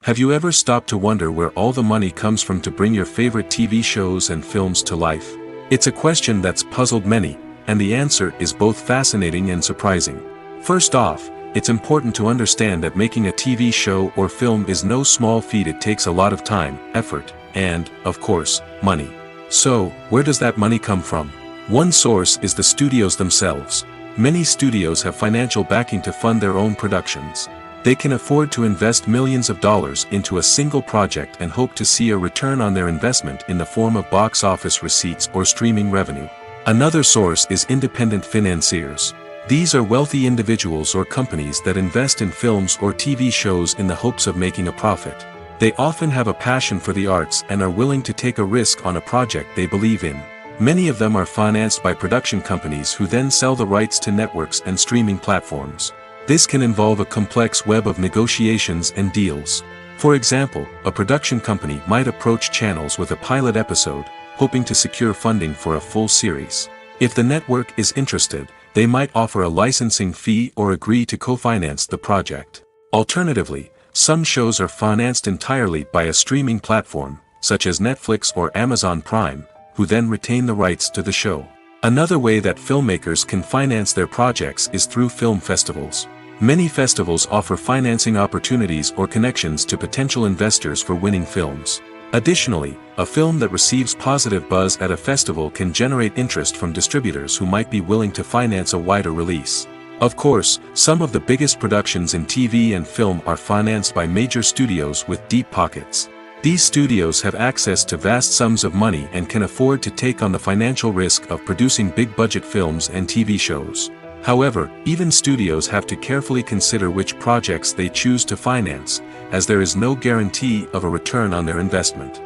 Have you ever stopped to wonder where all the money comes from to bring your favorite TV shows and films to life? It's a question that's puzzled many, and the answer is both fascinating and surprising. First off, it's important to understand that making a TV show or film is no small feat. It takes a lot of time, effort, and, of course, money. So, where does that money come from? One source is the studios themselves. Many studios have financial backing to fund their own productions. They can afford to invest millions of dollars into a single project and hope to see a return on their investment in the form of box office receipts or streaming revenue. Another source is independent financiers. These are wealthy individuals or companies that invest in films or TV shows in the hopes of making a profit. They often have a passion for the arts and are willing to take a risk on a project they believe in. Many of them are financed by production companies who then sell the rights to networks and streaming platforms. This can involve a complex web of negotiations and deals. For example, a production company might approach channels with a pilot episode, hoping to secure funding for a full series. If the network is interested, they might offer a licensing fee or agree to co-finance the project. Alternatively, some shows are financed entirely by a streaming platform, such as Netflix or Amazon Prime, who then retain the rights to the show. Another way that filmmakers can finance their projects is through film festivals. Many festivals offer financing opportunities or connections to potential investors for winning films. Additionally, a film that receives positive buzz at a festival can generate interest from distributors who might be willing to finance a wider release. Of course, some of the biggest productions in TV and film are financed by major studios with deep pockets. These studios have access to vast sums of money and can afford to take on the financial risk of producing big-budget films and TV shows. However, even studios have to carefully consider which projects they choose to finance, as there is no guarantee of a return on their investment.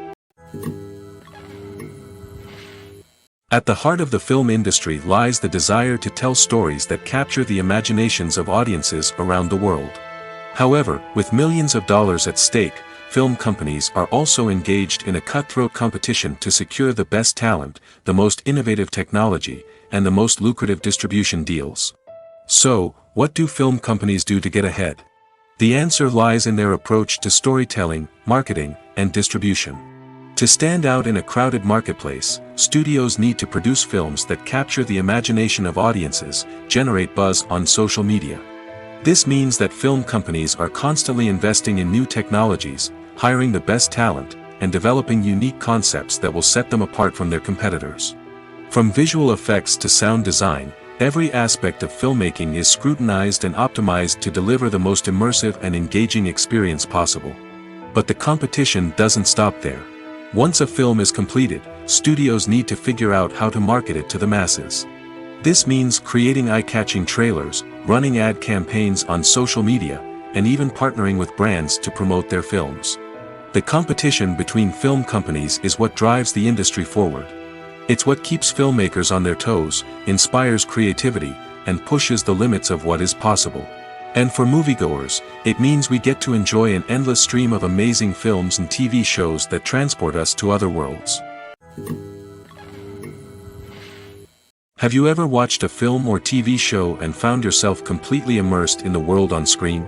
At the heart of the film industry lies the desire to tell stories that capture the imaginations of audiences around the world. However, with millions of dollars at stake, film companies are also engaged in a cutthroat competition to secure the best talent, the most innovative technology, and the most lucrative distribution deals. So, what do film companies do to get ahead? The answer lies in their approach to storytelling, marketing, and distribution. To stand out in a crowded marketplace, studios need to produce films that capture the imagination of audiences, generate buzz on social media. This means that film companies are constantly investing in new technologies, hiring the best talent, and developing unique concepts that will set them apart from their competitors. From visual effects to sound design, every aspect of filmmaking is scrutinized and optimized to deliver the most immersive and engaging experience possible. But the competition doesn't stop there. Once a film is completed, studios need to figure out how to market it to the masses. This means creating eye-catching trailers, running ad campaigns on social media, and even partnering with brands to promote their films. The competition between film companies is what drives the industry forward. It's what keeps filmmakers on their toes, inspires creativity, and pushes the limits of what is possible. And for moviegoers, it means we get to enjoy an endless stream of amazing films and TV shows that transport us to other worlds. Have you ever watched a film or TV show and found yourself completely immersed in the world on screen?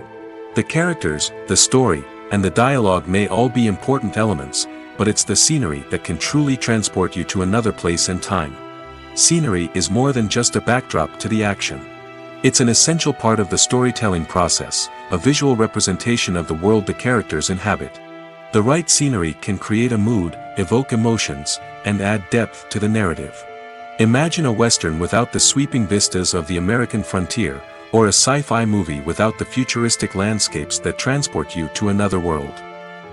The characters, the story, and the dialogue may all be important elements, but it's the scenery that can truly transport you to another place and time. Scenery is more than just a backdrop to the action. It's an essential part of the storytelling process, a visual representation of the world the characters inhabit. The right scenery can create a mood, evoke emotions, and add depth to the narrative. Imagine a Western without the sweeping vistas of the American frontier, or a sci-fi movie without the futuristic landscapes that transport you to another world.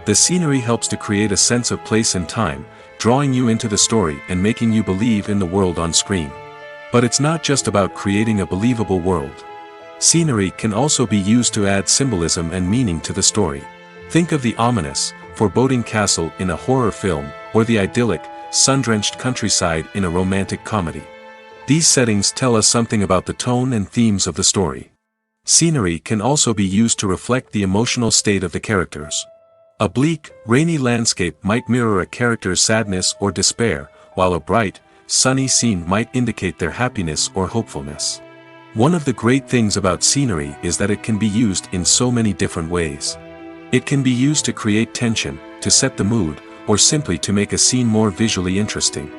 The scenery helps to create a sense of place and time, drawing you into the story and making you believe in the world on screen. But it's not just about creating a believable world. Scenery can also be used to add symbolism and meaning to the story. Think of the ominous, foreboding castle in a horror film, or the idyllic, sun-drenched countryside in a romantic comedy. These settings tell us something about the tone and themes of the story. Scenery can also be used to reflect the emotional state of the characters. A bleak, rainy landscape might mirror a character's sadness or despair, while a bright, sunny scene might indicate their happiness or hopefulness. One of the great things about scenery is that it can be used in so many different ways. It can be used to create tension, to set the mood, or simply to make a scene more visually interesting.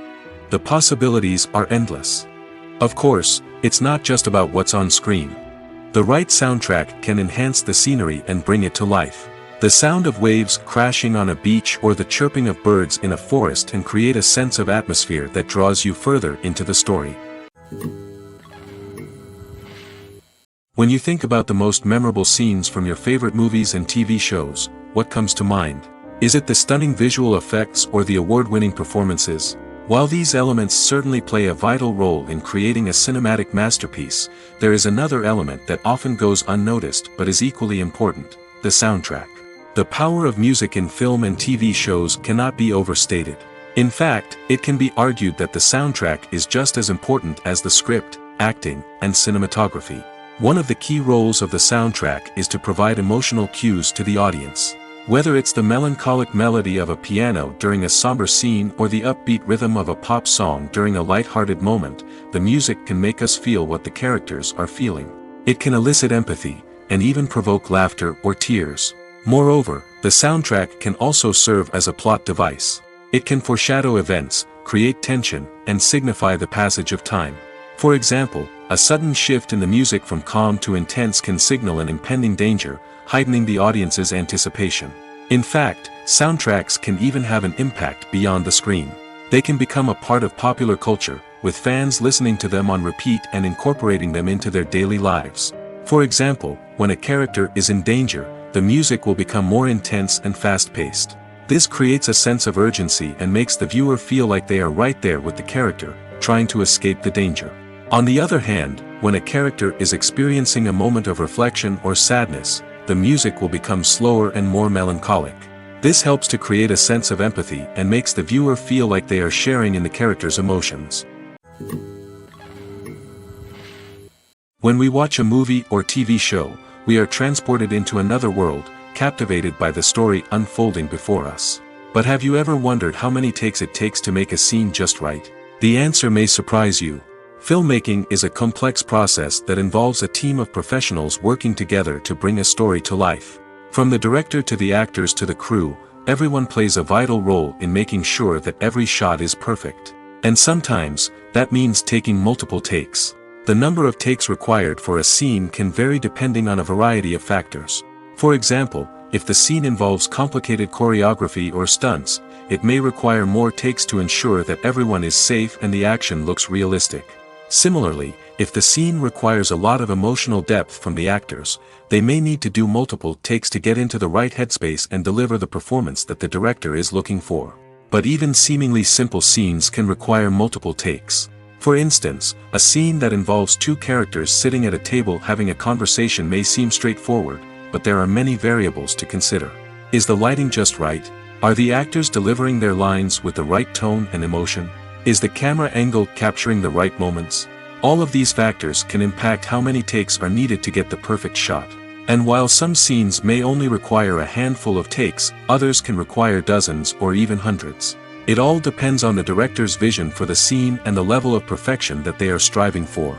The possibilities are endless. Of course, it's not just about what's on screen. The right soundtrack can enhance the scenery and bring it to life. The sound of waves crashing on a beach or the chirping of birds in a forest can create a sense of atmosphere that draws you further into the story. When you think about the most memorable scenes from your favorite movies and TV shows, what comes to mind? Is it the stunning visual effects or the award-winning performances? While these elements certainly play a vital role in creating a cinematic masterpiece, there is another element that often goes unnoticed but is equally important: the soundtrack. The power of music in film and TV shows cannot be overstated. In fact, it can be argued that the soundtrack is just as important as the script, acting, and cinematography. One of the key roles of the soundtrack is to provide emotional cues to the audience. Whether it's the melancholic melody of a piano during a somber scene or the upbeat rhythm of a pop song during a light-hearted moment, the music can make us feel what the characters are feeling. It can elicit empathy, and even provoke laughter or tears. Moreover, the soundtrack can also serve as a plot device. It can foreshadow events, create tension, and signify the passage of time. For example, a sudden shift in the music from calm to intense can signal an impending danger, heightening the audience's anticipation. In fact, soundtracks can even have an impact beyond the screen. They can become a part of popular culture, with fans listening to them on repeat and incorporating them into their daily lives. For example, when a character is in danger, the music will become more intense and fast-paced. This creates a sense of urgency and makes the viewer feel like they are right there with the character, trying to escape the danger. On the other hand, when a character is experiencing a moment of reflection or sadness, the music will become slower and more melancholic. This helps to create a sense of empathy and makes the viewer feel like they are sharing in the character's emotions. When we watch a movie or TV show, we are transported into another world, captivated by the story unfolding before us. But have you ever wondered how many takes it takes to make a scene just right? The answer may surprise you. Filmmaking is a complex process that involves a team of professionals working together to bring a story to life. From the director to the actors to the crew, everyone plays a vital role in making sure that every shot is perfect. And sometimes, that means taking multiple takes. The number of takes required for a scene can vary depending on a variety of factors. For example, if the scene involves complicated choreography or stunts, it may require more takes to ensure that everyone is safe and the action looks realistic. Similarly, if the scene requires a lot of emotional depth from the actors, they may need to do multiple takes to get into the right headspace and deliver the performance that the director is looking for. But even seemingly simple scenes can require multiple takes. For instance, a scene that involves two characters sitting at a table having a conversation may seem straightforward, but there are many variables to consider. Is the lighting just right? Are the actors delivering their lines with the right tone and emotion? Is the camera angle capturing the right moments? All of these factors can impact how many takes are needed to get the perfect shot. And while some scenes may only require a handful of takes, others can require dozens or even hundreds. It all depends on the director's vision for the scene and the level of perfection that they are striving for.